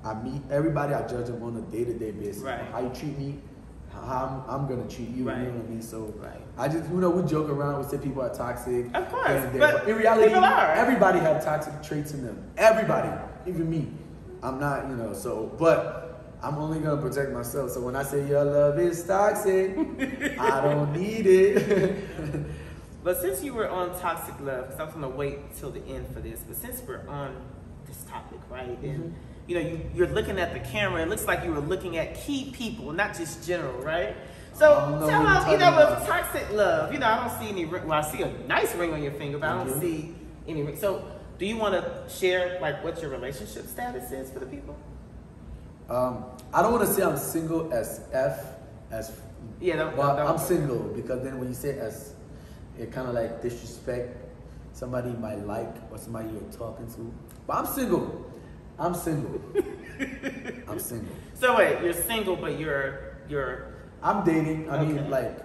Speaker 2: I meet everybody. I judge them on a day-to-day basis.
Speaker 1: Right.
Speaker 2: How you treat me, how I'm gonna treat you.
Speaker 1: Right.
Speaker 2: You know what I mean? So
Speaker 1: right.
Speaker 2: I just, you know, we joke around. We say people are toxic.
Speaker 1: Of course,
Speaker 2: but in reality,
Speaker 1: people are.
Speaker 2: Everybody have toxic traits in them. Everybody, even me. I'm not, you know. So, but I'm only gonna protect myself. So when I say your love is toxic, I don't need it.
Speaker 1: But since you were on toxic love, because I was going to wait till the end for this, but since we're on this topic, right, and you know, you're looking at the camera, it looks like you were looking at key people, not just general, right? So tell us, you know, with toxic love, you know, I don't see any ring. Well, I see a nice ring on your finger, but I don't see any ring. So do you want to share, like, what your relationship status is for the people?
Speaker 2: I don't want to say I'm single as but I'm single, because then when you say as, it kind of like disrespect somebody you might like or somebody you're talking to. But I'm single. I'm single.
Speaker 1: So wait, you're single, but you're.
Speaker 2: I'm dating. I mean, like,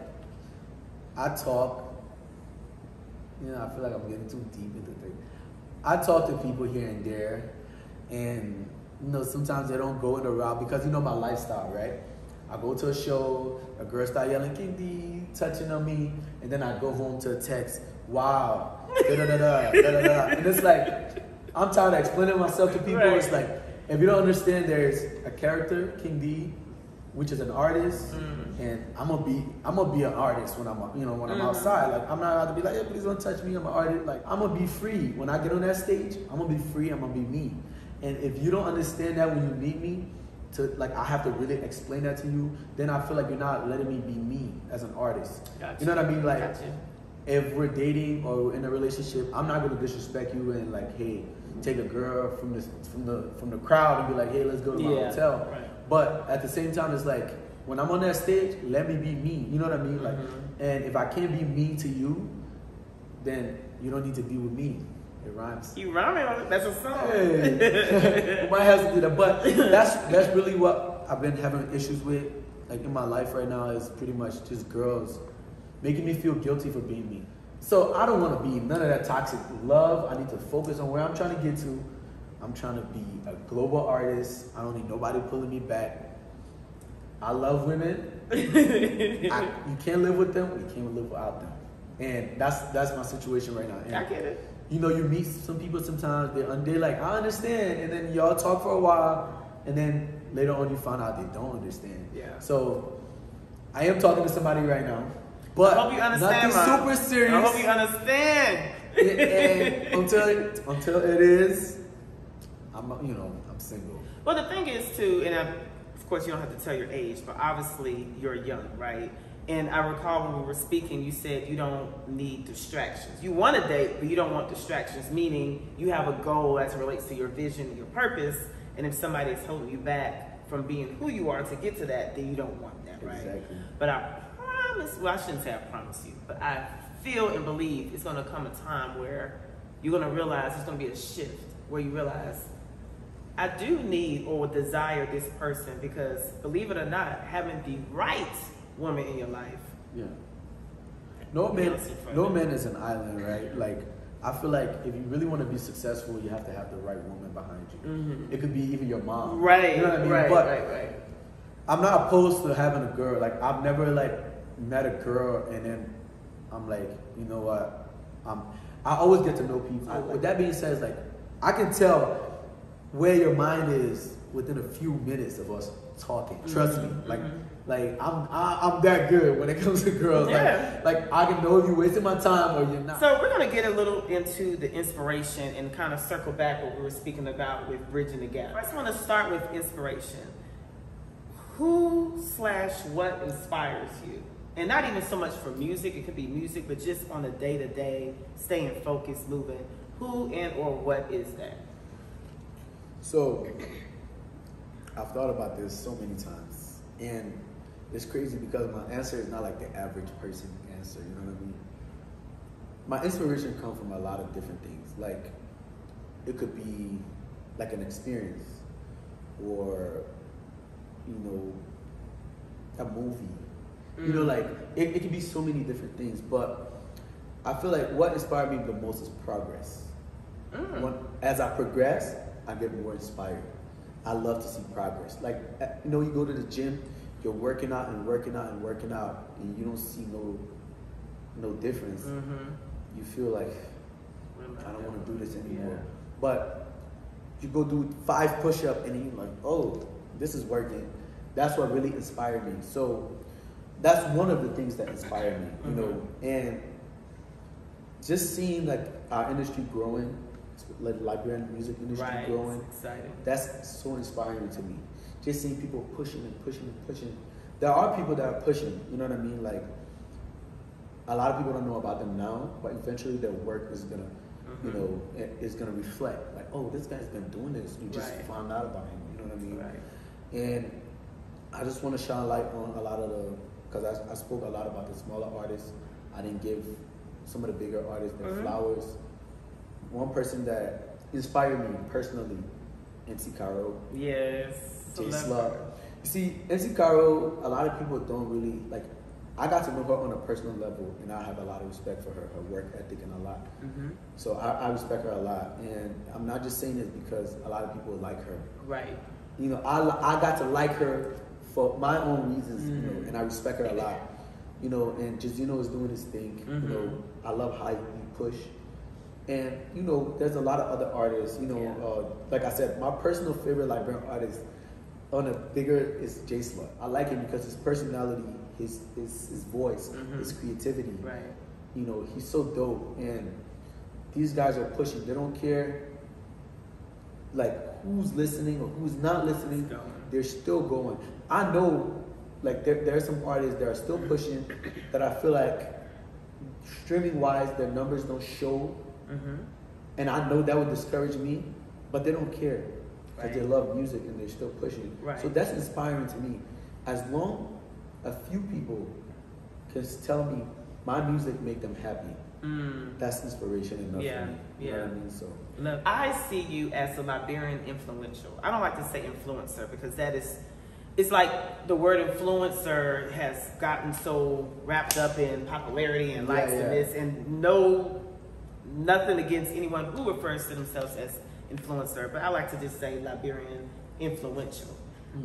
Speaker 2: I talk. You know, I feel like I'm getting too deep into things. I talk to people here and there, and you know, sometimes they don't go in the route because you know my lifestyle, right? I go to a show, a girl start yelling, King Dee, touching on me, and then I go home to a text, wow, da-da-da-da. And it's like, I'm tired of explaining myself to people. Right. It's like, if you don't understand, there's a character, King Dee, which is an artist, and I'm gonna be an artist when I'm, you know, when I'm outside. Like, I'm not allowed to be like, hey, please don't touch me, I'm an artist. Like, I'm gonna be free. When I get on that stage, I'm gonna be free, I'm gonna be me. And if you don't understand that when you meet me, I have to really explain that to you, then I feel like you're not letting me be me as an artist. Gotcha. You know what I mean? Like, if we're dating or we're in a relationship, I'm not gonna disrespect you and like, hey, take a girl from the crowd and be like, hey, let's go to my hotel. Right. But at the same time, it's like, when I'm on that stage, let me be me. You know what I mean? Like, and if I can't be me to you, then you don't need to be with me. It rhymes.
Speaker 1: You rhyming on it? That's a song.
Speaker 2: Hey. We might have to do that, but that's really what I've been having issues with, like in my life right now, is pretty much just girls making me feel guilty for being me. So I don't want to be none of that toxic love. I need to focus on where I'm trying to get to. I'm trying to be a global artist. I don't need nobody pulling me back. I love women. You can't live with them. You can't live without them. And that's my situation right now. And
Speaker 1: I get it.
Speaker 2: you know, you meet some people sometimes, they're like, I understand. And then y'all talk for a while, and then later on you find out they don't understand. Yeah. So I am talking to somebody right now. But
Speaker 1: I hope you understand,
Speaker 2: nothing super serious.
Speaker 1: I hope you understand.
Speaker 2: And until it is, I'm single.
Speaker 1: Well, the thing is too, and of course you don't have to tell your age, but obviously you're young, right? And I recall when we were speaking, you said you don't need distractions. You want to date, but you don't want distractions, meaning you have a goal as it relates to your vision and your purpose. And if somebody is holding you back from being who you are to get to that, then you don't want that, right? Exactly. But I promise, well, I shouldn't say I promise you, but I feel and believe it's going to come a time where you're going to realize it's going to be a shift where you realize I do need or desire this person because, believe it or not, having the right woman in your life.
Speaker 2: Yeah. No man is an island, right? Like, I feel like if you really want to be successful, you have to have the right woman behind you.
Speaker 1: Mm-hmm.
Speaker 2: It could be even your mom.
Speaker 1: Right.
Speaker 2: You know what I mean?
Speaker 1: Right.
Speaker 2: I'm not opposed to having a girl. Like, I've never like met a girl and then I'm like, you know what? I always get to know people. With that being said, it's like I can tell where your mind is within a few minutes of us talking. Trust me. Like I'm that good when it comes to girls.
Speaker 1: Yeah.
Speaker 2: Like I can know if you're wasting my time or you're not.
Speaker 1: So we're gonna get a little into the inspiration and kind of circle back what we were speaking about with bridging the gap. I just want to start with inspiration. Who/what inspires you? And not even so much for music, it could be music, but just on a day-to-day, staying focused, moving. Who and or what is that?
Speaker 2: So, I've thought about this so many times. And it's crazy because my answer is not like the average person answer, you know what I mean? My inspiration comes from a lot of different things. Like, it could be like an experience or, you know, a movie. You know, like, it can be so many different things, but I feel like what inspired me the most is progress. As I progress, I get more inspired. I love to see progress. Like, you know, you go to the gym, you're working out and working out and working out, and you don't see no difference. You feel like, I don't want to do this anymore. Yeah. But you go do 5 push-ups and you're like, oh, this is working. That's what really inspired me. So that's one of the things that inspired me, you know, and just seeing like our industry growing, like Liberian music industry growing, that's so inspiring to me. Just seeing people pushing and pushing and pushing. There are people that are pushing, you know what I mean? Like, a lot of people don't know about them now, but eventually their work is gonna, you know, is gonna reflect. Like, oh, this guy's been doing this. You just found out about him, you know what I mean? And I just want to shine a light on a lot of the, because I spoke a lot about the smaller artists. I didn't give some of the bigger artists their flowers. One person that inspired me personally, MC Caro.
Speaker 1: Yes.
Speaker 2: J Slug. You see, MC Caro, a lot of people don't really, like, I got to know her on a personal level, and I have a lot of respect for her work ethic and a lot. So I respect her a lot. And I'm not just saying this because a lot of people like her.
Speaker 1: Right.
Speaker 2: You know, I got to like her for my own reasons, you know, and I respect her a lot. You know, and Jazino is doing his thing. You know, I love how he push. And, you know, there's a lot of other artists, you know, like I said, my personal favorite Liberian artist on a bigger is J Slug. I like him because his personality, his voice, his creativity. You know, he's so dope. And these guys are pushing. They don't care, like, who's listening or who's not listening. They're still going. I know, like, there are some artists that are still pushing that I feel like streaming-wise, their numbers don't show. And I know that would discourage me, but they don't care because they love music and they're still pushing. So that's inspiring to me. As long a few people can tell me my music make them happy, that's inspiration enough for me. You know what I mean? So
Speaker 1: look, I see you as a Liberian influential. I don't like to say influencer because that is, it's like the word influencer has gotten so wrapped up in popularity and likes and this, and nothing against anyone who refers to themselves as influencer, but I like to just say Liberian influential.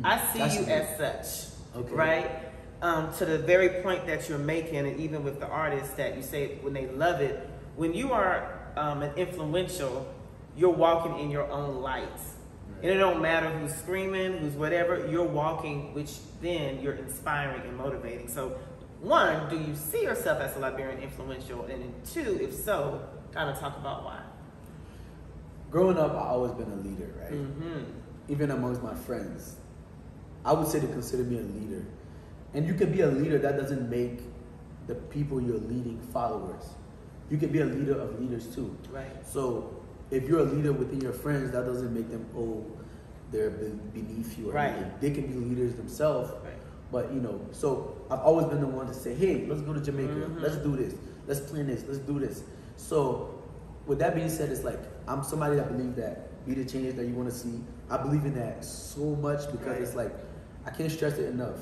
Speaker 1: I see you as such, right? To the very point that you're making, and even with the artists that you say when they love it, when you are an influential, you're walking in your own light. And it don't matter who's screaming, who's whatever, you're walking, which then you're inspiring and motivating. So, one, do you see yourself as a Liberian influential? And then two, if so, kind of talk about why.
Speaker 2: Growing up, I've always been a leader, right? Even amongst my friends, I would say they consider me a leader. And you can be a leader, that doesn't make the people you're leading followers. You can be a leader of leaders too. So if you're a leader within your friends, that doesn't make them, oh, they're beneath you or anything. They can be leaders themselves. But, you know, so I've always been the one to say, hey, let's go to Jamaica. Let's do this. Let's plan this. Let's do this. So with that being said, it's like, I'm somebody that believes that be the change that you want to see. I believe in that so much because it's like, I can't stress it enough.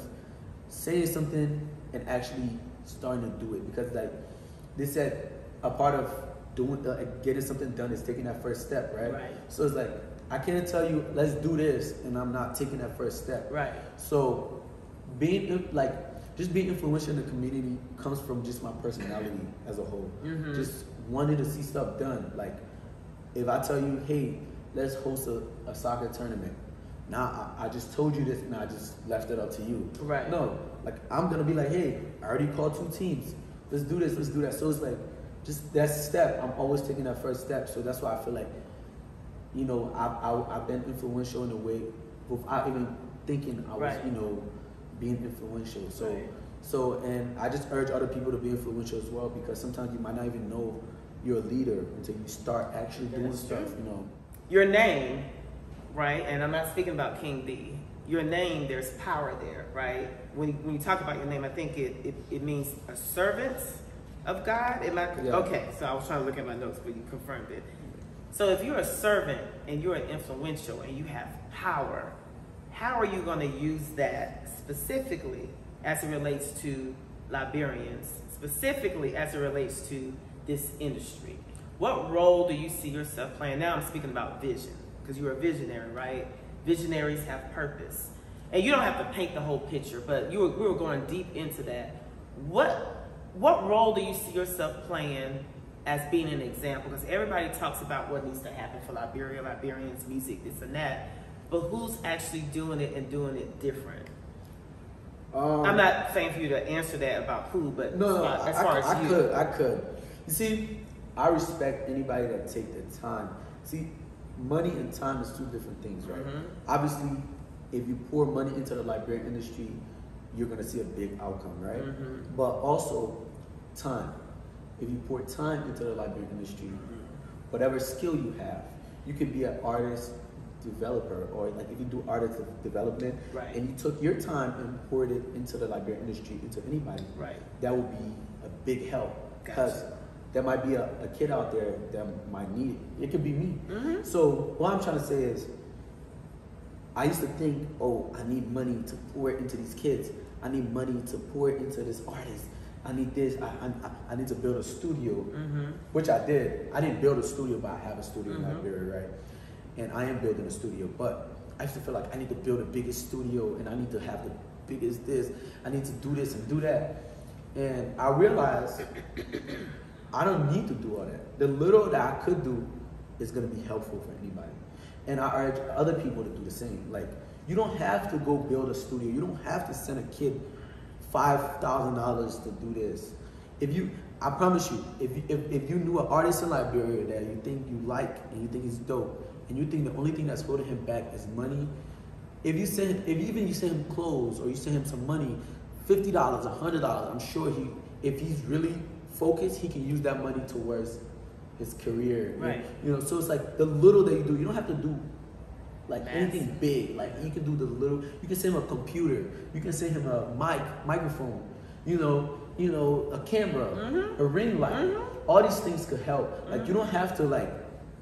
Speaker 2: Saying something and actually starting to do it, because like they said, a part of doing getting something done is taking that first step, right? So it's like, I can't tell you let's do this and I'm not taking that first step. So being just being influential in the community comes from just my personality as a whole. Just wanting to see stuff done. Like if I tell you, hey, let's host a soccer tournament. Now I just told you this and I just left it up to you. No, like I'm gonna be like, hey, I already called 2 teams. Let's do this, let's do that. So it's like, just that step, I'm always taking that first step. So that's why I feel like, you know, I've been influential in a way without even thinking I was, you know, being influential. So and I just urge other people to be influential as well, because sometimes you might not even know you're a leader until you start actually doing stuff, you know.
Speaker 1: Your name, right? And I'm not speaking about King Dee. Your name, there's power there, right? When you talk about your name, I think it means a servant of God. Okay, so I was trying to look at my notes, but you confirmed it. So if you're a servant and you're influential and you have power, how are you going to use that specifically as it relates to Liberians, specifically as it relates to this industry? What role do you see yourself playing? Now I'm speaking about vision, because you're a visionary, right? Visionaries have purpose. And you don't have to paint the whole picture, but we were going deep into that. What role do you see yourself playing as being an example? Because everybody talks about what needs to happen for Liberia, Liberians, music, this and that. But who's actually doing it and doing it different? I'm not saying for you to answer that about who, but as far as you.
Speaker 2: I could. You see, I respect anybody that take the time. See, money and time is 2 different things, right? Obviously, if you pour money into the Liberian industry, you're going to see a big outcome, right? But also, time. If you pour time into the Liberian industry, whatever skill you have, you could be an artist, developer, or like if you do artist development, and you took your time and poured it into the Liberian industry, into anybody, that would be a big help. Because there might be a kid out there that might need it. It could be me. So what I'm trying to say is, I used to think, oh, I need money to pour it into these kids. I need money to pour it into this artist. I need this. I need to build a studio, which I did. I didn't build a studio, but I have a studio in Liberia, right? And I am building a studio, but I used to feel like I need to build the biggest studio and I need to have the biggest this. I need to do this and do that. And I realized I don't need to do all that. The little that I could do is going to be helpful for anybody. And I urge other people to do the same. Like, you don't have to go build a studio. You don't have to send a kid $5,000 to do this. I promise you, if you knew an artist in Liberia that you think you like and you think is dope, and you think the only thing that's holding him back is money, if you send him clothes or you send him some money, $50, $100, I'm sure if he's really focused, he can use that money towards his career. You know, so it's like the little that you do. You don't have to do like anything big. Like you can do the little. You can send him a computer. You can send him a microphone. You know, a camera, a ring light. All these things could help. Like you don't have to like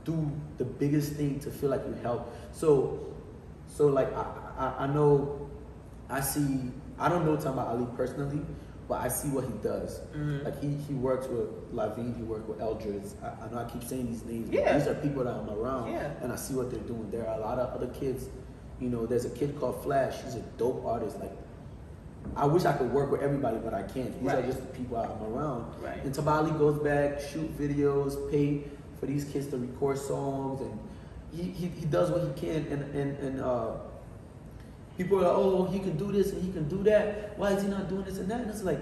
Speaker 2: do the biggest thing to feel like you help. So like I know, I see. I don't know Tamba Ali personally, but I see what he does. Like he works with Lavine, he works with Eldridge. I know I keep saying these names, but these are people that I'm around, and I see what they're doing. There are a lot of other kids. You know, there's a kid called Flash. He's a dope artist. Like, I wish I could work with everybody, but I can't. These are just the people I'm around. And Tamba Ali goes back, shoot videos, pay for these kids to record songs, and he does what he can. And people are like, oh, he can do this and he can do that. Why is he not doing this and that? And it's like,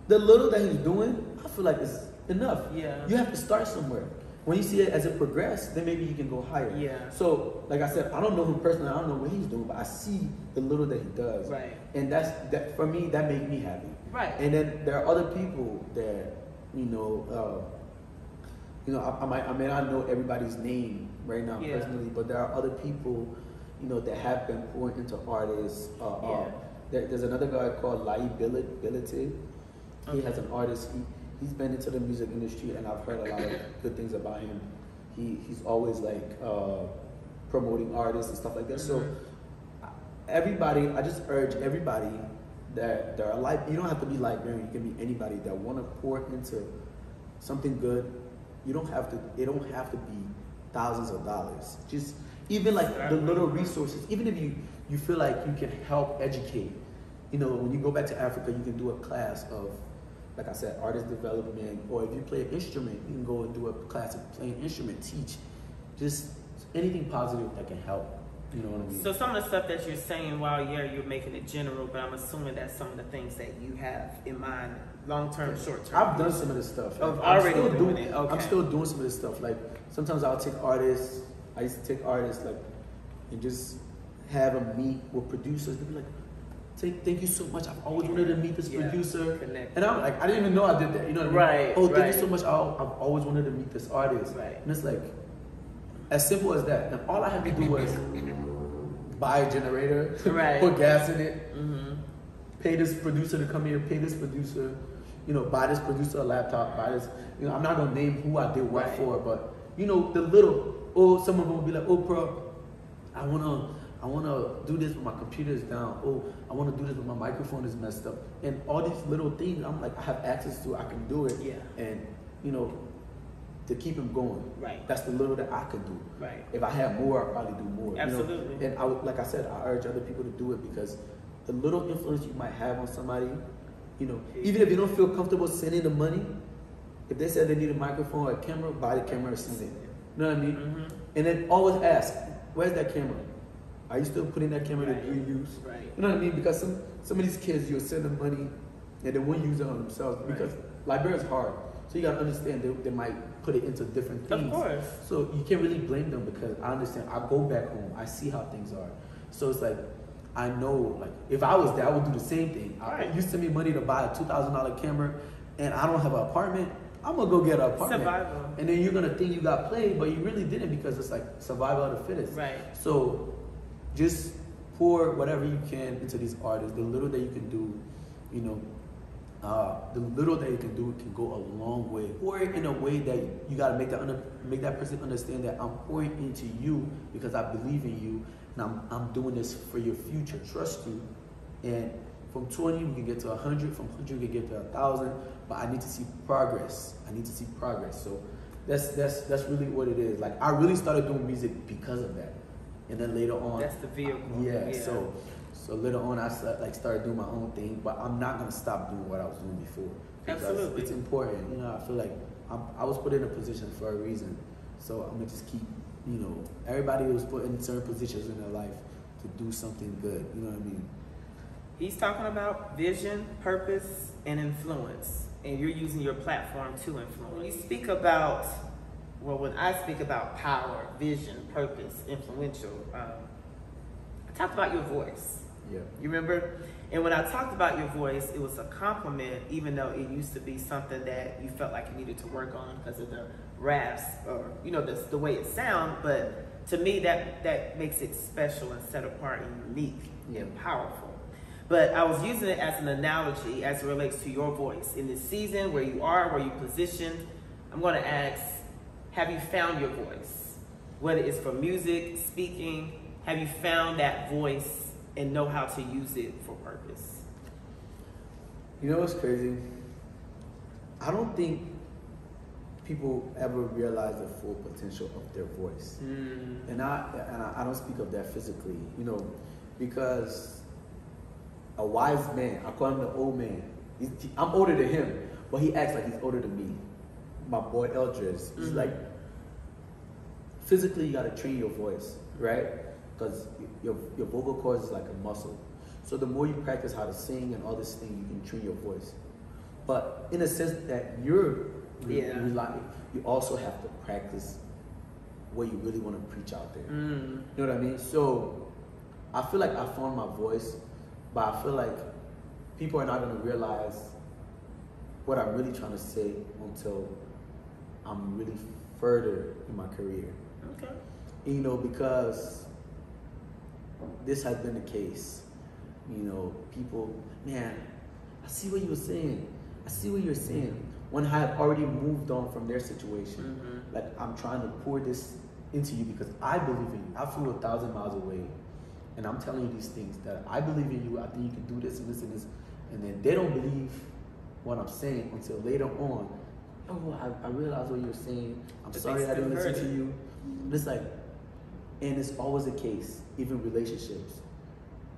Speaker 2: the little that he's doing, I feel like it's enough. You have to start somewhere. When you see it as it progresses, then maybe you can go higher. So, like I said, I don't know him personally. I don't know what he's doing, but I see the little that he does. And that for me, that made me happy. And then there are other people that, I may not know everybody's name right now personally, but there are other people, that have been pouring into artists. There's another guy called Liability. He has an artist. He's been into the music industry, and I've heard a lot of good things about him. He's always like promoting artists and stuff like that. So everybody, I just urge everybody that are like, you don't have to be librarian, you can be anybody that want to pour into something good. You don't have to, it don't have to be thousands of dollars. Just even like the little resources, even if you feel like you can help educate. You know, when you go back to Africa, you can do a class of, like I said, artist development, or if you play an instrument, you can go and do a class of playing an instrument, teach. Just anything positive that can help. You know what I mean? So
Speaker 1: some of the stuff that you're saying, while you're making it general, but I'm assuming that's some of the things that you have in mind, long-term, short-term.
Speaker 2: I've done some of this stuff.
Speaker 1: Like, already doing it. Okay.
Speaker 2: I'm still doing some of this stuff. Like sometimes I'll take artists. I used to take artists like and just have them meet with producers. They'd be like, thank you so much. I've always wanted to meet this producer. Connect. And I'm like, I didn't even know I did that. You know what I mean? Oh, thank you so much. I've always wanted to meet this artist.
Speaker 1: Right.
Speaker 2: And it's like, as simple as that. And all I had to do was buy a generator, put gas in it, pay this producer to come here, pay this producer, you know, buy this producer a laptop, buy this, you know, I'm not gonna name who I did what for, but you know, the little, some of them will be like, oh bro, I wanna do this, but my computer is down. Oh, I wanna do this, but my microphone is messed up. And all these little things, I'm like, I have access to, I can do it.
Speaker 1: Yeah.
Speaker 2: And you know, to keep him going.
Speaker 1: Right.
Speaker 2: That's the little that I could do.
Speaker 1: Right.
Speaker 2: If I had more, I'd probably do more.
Speaker 1: Absolutely.
Speaker 2: You know? And I would, like I said, I urge other people to do it because the little influence you might have on somebody, you know, even if you don't feel comfortable sending the money, if they said they need a microphone or a camera, buy the camera and send it. You know what I mean? And then always ask, where's that camera? Are you still putting that camera to reuse?
Speaker 1: Right.
Speaker 2: You know what I mean? Because some of these kids, you'll send them money and they won't use it on themselves because library is hard. So you gotta understand they might put it into different things.
Speaker 1: Of course.
Speaker 2: So you can't really blame them because I understand. I go back home, I see how things are. So it's like, I know, like, if I was there, I would do the same thing. You send me money to buy a $2,000 camera and I don't have an apartment, I'm gonna go get an apartment.
Speaker 1: Survival.
Speaker 2: And then you're gonna think you got played, but you really didn't because it's like survival of the fittest.
Speaker 1: Right.
Speaker 2: So just pour whatever you can into these artists. The little that you can do, you know, the little that you can do can go a long way. Pour it in a way that you gotta make that person understand that I'm pouring into you because I believe in you, and I'm doing this for your future. Trust you, and from 20 we can get to 100. From 100 we can get to 1,000. But I need to see progress. So that's really what it is. Like I really started doing music because of that, and then later on,
Speaker 1: that's the vehicle.
Speaker 2: Yeah. So later on, I started doing my own thing, but I'm not gonna stop doing what I was doing before because
Speaker 1: Absolutely.
Speaker 2: It's important. You know, I feel like I was put in a position for a reason, so I'm gonna just keep. You know, everybody was put in certain positions in their life to do something good. You know what I mean?
Speaker 1: He's talking about vision, purpose, and influence, and you're using your platform to influence. When you speak about, when I speak about power, vision, purpose, influential, I talked about your voice.
Speaker 2: Yeah. You
Speaker 1: remember? And when I talked about your voice, it was a compliment, even though it used to be something that you felt like you needed to work on because of the rasp or, you know, the way it sounds. But to me, that makes it special and set apart and unique and powerful. But I was using it as an analogy as it relates to your voice. In this season, where you are, where you positioned, I'm going to ask, have you found your voice? Whether it's for music, speaking, have you found that voice and know how to use it for purpose?
Speaker 2: You know what's crazy? I don't think people ever realize the full potential of their voice. And I don't speak of that physically, you know, because a wise man, I call him the old man. I'm older than him, but he acts like he's older than me. My boy Eldridge, he's like, physically you gotta train your voice, right? Because your vocal cords is like a muscle. So the more you practice how to sing and all this thing, you can train your voice. But in a sense that you also have to practice what you really want to preach out there. You know what I mean? So I feel like I found my voice, but I feel like people are not going to realize what I'm really trying to say until I'm really further in my career.
Speaker 1: Okay.
Speaker 2: You know, because this has been the case. You know, people, man, I see what you were saying. I see what you're saying. When I have already moved on from their situation, like I'm trying to pour this into you because I believe in you. I flew 1,000 miles away, and I'm telling you these things that I believe in you. I think you can do this and this and this, and then they don't believe what I'm saying until later on. Oh, I realized what you're saying. I'm sorry I didn't listen to you. But it's like, and it's always the case, even relationships.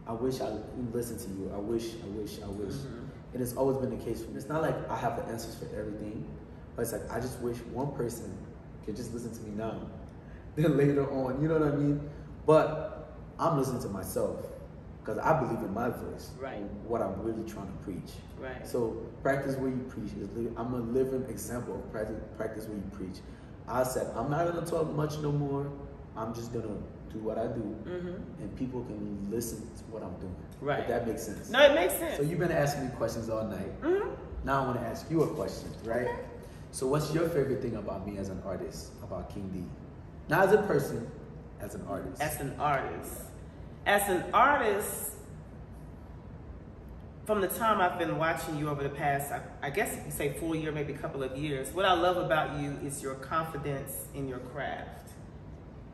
Speaker 2: I wish I listened to you. I wish.
Speaker 1: Mm-hmm.
Speaker 2: And it's always been the case for me. It's not like I have the answers for everything, but it's like I just wish one person could just listen to me now. Then later on, you know what I mean? But I'm listening to myself because I believe in my voice.
Speaker 1: Right.
Speaker 2: What I'm really trying to preach.
Speaker 1: Right.
Speaker 2: So practice where you preach. I'm a living example of practice where you preach. I said, I'm not going to talk much no more. I'm just going to do what I do.
Speaker 1: Mm-hmm.
Speaker 2: And people can listen to what I'm doing.
Speaker 1: Right.
Speaker 2: If that makes sense.
Speaker 1: No, it makes sense.
Speaker 2: So you've been asking me questions all night.
Speaker 1: Mm-hmm.
Speaker 2: Now I want to ask you a question, right?
Speaker 1: Okay.
Speaker 2: So what's your favorite thing about me as an artist, about King Dee? Not as a person, as an artist.
Speaker 1: As an artist. As an artist, from the time I've been watching you over the past, I guess you could say full year, maybe a couple of years, what I love about you is your confidence in your craft.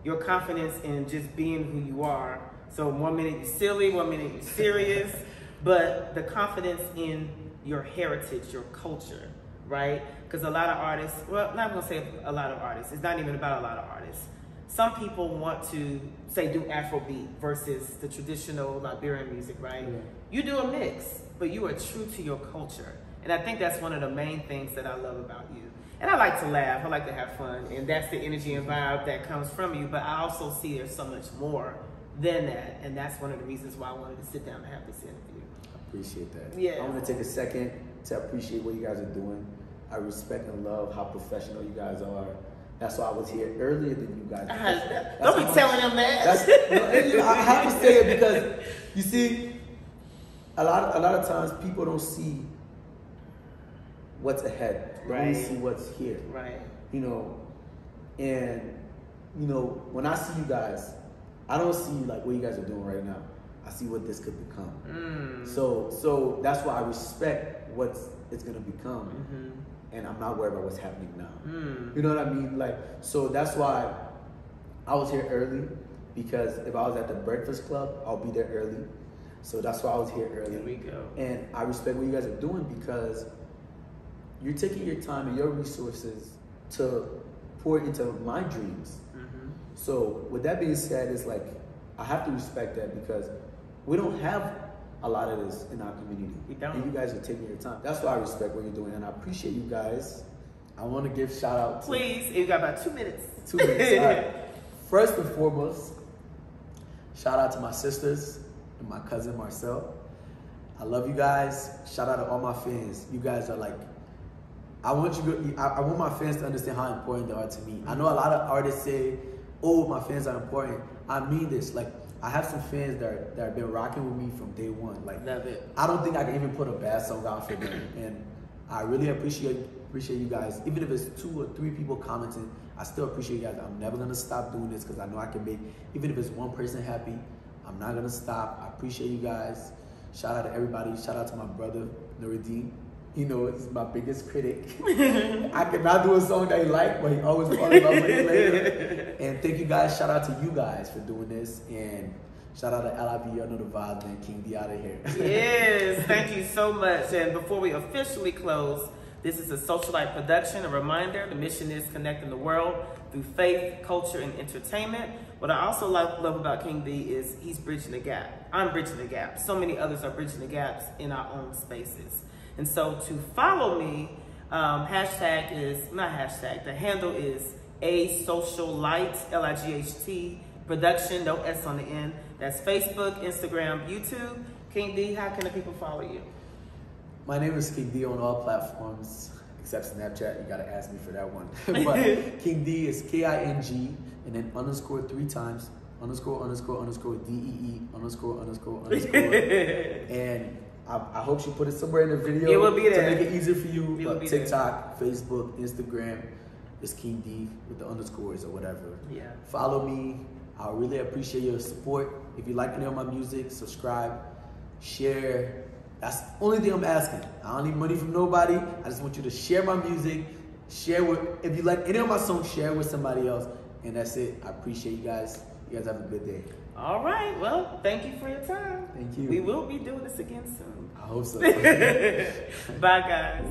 Speaker 1: Your confidence in just being who you are. So one minute you're silly, one minute you're serious, but the confidence in your heritage, your culture, right? Because a lot of artists, well, I'm not gonna say a lot of artists, it's not even about a lot of artists. Some people want to, say, do Afrobeat versus the traditional Liberian music, right?
Speaker 2: Yeah.
Speaker 1: You do a mix, but you are true to your culture. And I think that's one of the main things that I love about you. And I like to laugh, I like to have fun, and that's the energy and vibe that comes from you, but I also see there's so much more than that, and that's one of the reasons why I wanted to sit down and have this interview.
Speaker 2: I appreciate that.
Speaker 1: Yeah.
Speaker 2: I want to take a second to appreciate what you guys are doing. I respect and love how professional you guys are. That's why I was here earlier than you guys.
Speaker 1: Don't be telling them that.
Speaker 2: I have to say it because, you see, a lot of times people don't see what's ahead. They only see what's here.
Speaker 1: Right.
Speaker 2: You know, and, you know, when I see you guys, I don't see like what you guys are doing right now. I see what this could become. So that's why I respect what it's gonna become, and I'm not worried about what's happening now. You know what I mean? Like, so that's why I was here early, because if I was at the Breakfast Club, I'll be there early. So that's why I was here early.
Speaker 1: There we go.
Speaker 2: And I respect what you guys are doing because you're taking your time and your resources to pour into my dreams. So with that being said, it's like, I have to respect that because we don't have a lot of this in our community.
Speaker 1: We don't.
Speaker 2: And you guys are taking your time. That's why I respect what you're doing, and I appreciate you guys. I want to give shout out to...
Speaker 1: Please, you got about 2 minutes.
Speaker 2: 2 minutes, all right. First and foremost, shout out to my sisters and my cousin Marcel. I love you guys. Shout out to all my fans. You guys are like... I want my fans to understand how important they are to me. I know a lot of artists say, oh, my fans are important. I mean this. Like, I have some fans that have been rocking with me from day one. Like,
Speaker 1: love it.
Speaker 2: I don't think I can even put a bad song out for them. And I really appreciate you guys. Even if it's 2 or 3 people commenting, I still appreciate you guys. I'm never gonna stop doing this because I know I can make, even if it's 1 person happy, I'm not gonna stop. I appreciate you guys. Shout out to everybody. Shout out to my brother, Nuruddin. You know, he's my biggest critic. I cannot do a song that he liked, but he always fall in love with it later. And thank you guys. Shout out to you guys for doing this. And shout out to LIB, y'all know the vibes, man. King Dee out of here.
Speaker 1: Yes, thank you so much. And before we officially close, this is a Socialite production. A reminder, the mission is connecting the world through faith, culture, and entertainment. What I also love about King Dee is he's bridging the gap. I'm bridging the gap. So many others are bridging the gaps in our own spaces. And so to follow me, the handle is A Socialite, L-I-G-H-T, production, no S on the end. That's Facebook, Instagram, YouTube. King Dee, how can the people follow you?
Speaker 2: My name is King Dee on all platforms, except Snapchat. You gotta ask me for that one. But King Dee is K-I-N-G, and then underscore 3 times, underscore, D-E-E, underscore. And I hope she put it somewhere in the video.
Speaker 1: It will be there.
Speaker 2: To make it easier for you.
Speaker 1: It will be
Speaker 2: TikTok, there. Facebook, Instagram, it's King Dee with the underscores or whatever.
Speaker 1: Yeah.
Speaker 2: Follow me. I really appreciate your support. If you like any of my music, subscribe, share. That's the only thing I'm asking. I don't need money from nobody. I just want you to share my music. If you like any of my songs, share with somebody else. And that's it. I appreciate you guys. You guys have a good day.
Speaker 1: All right. Well, thank you for your time.
Speaker 2: Thank you.
Speaker 1: We will be doing this again soon.
Speaker 2: I hope so.
Speaker 1: Bye, guys.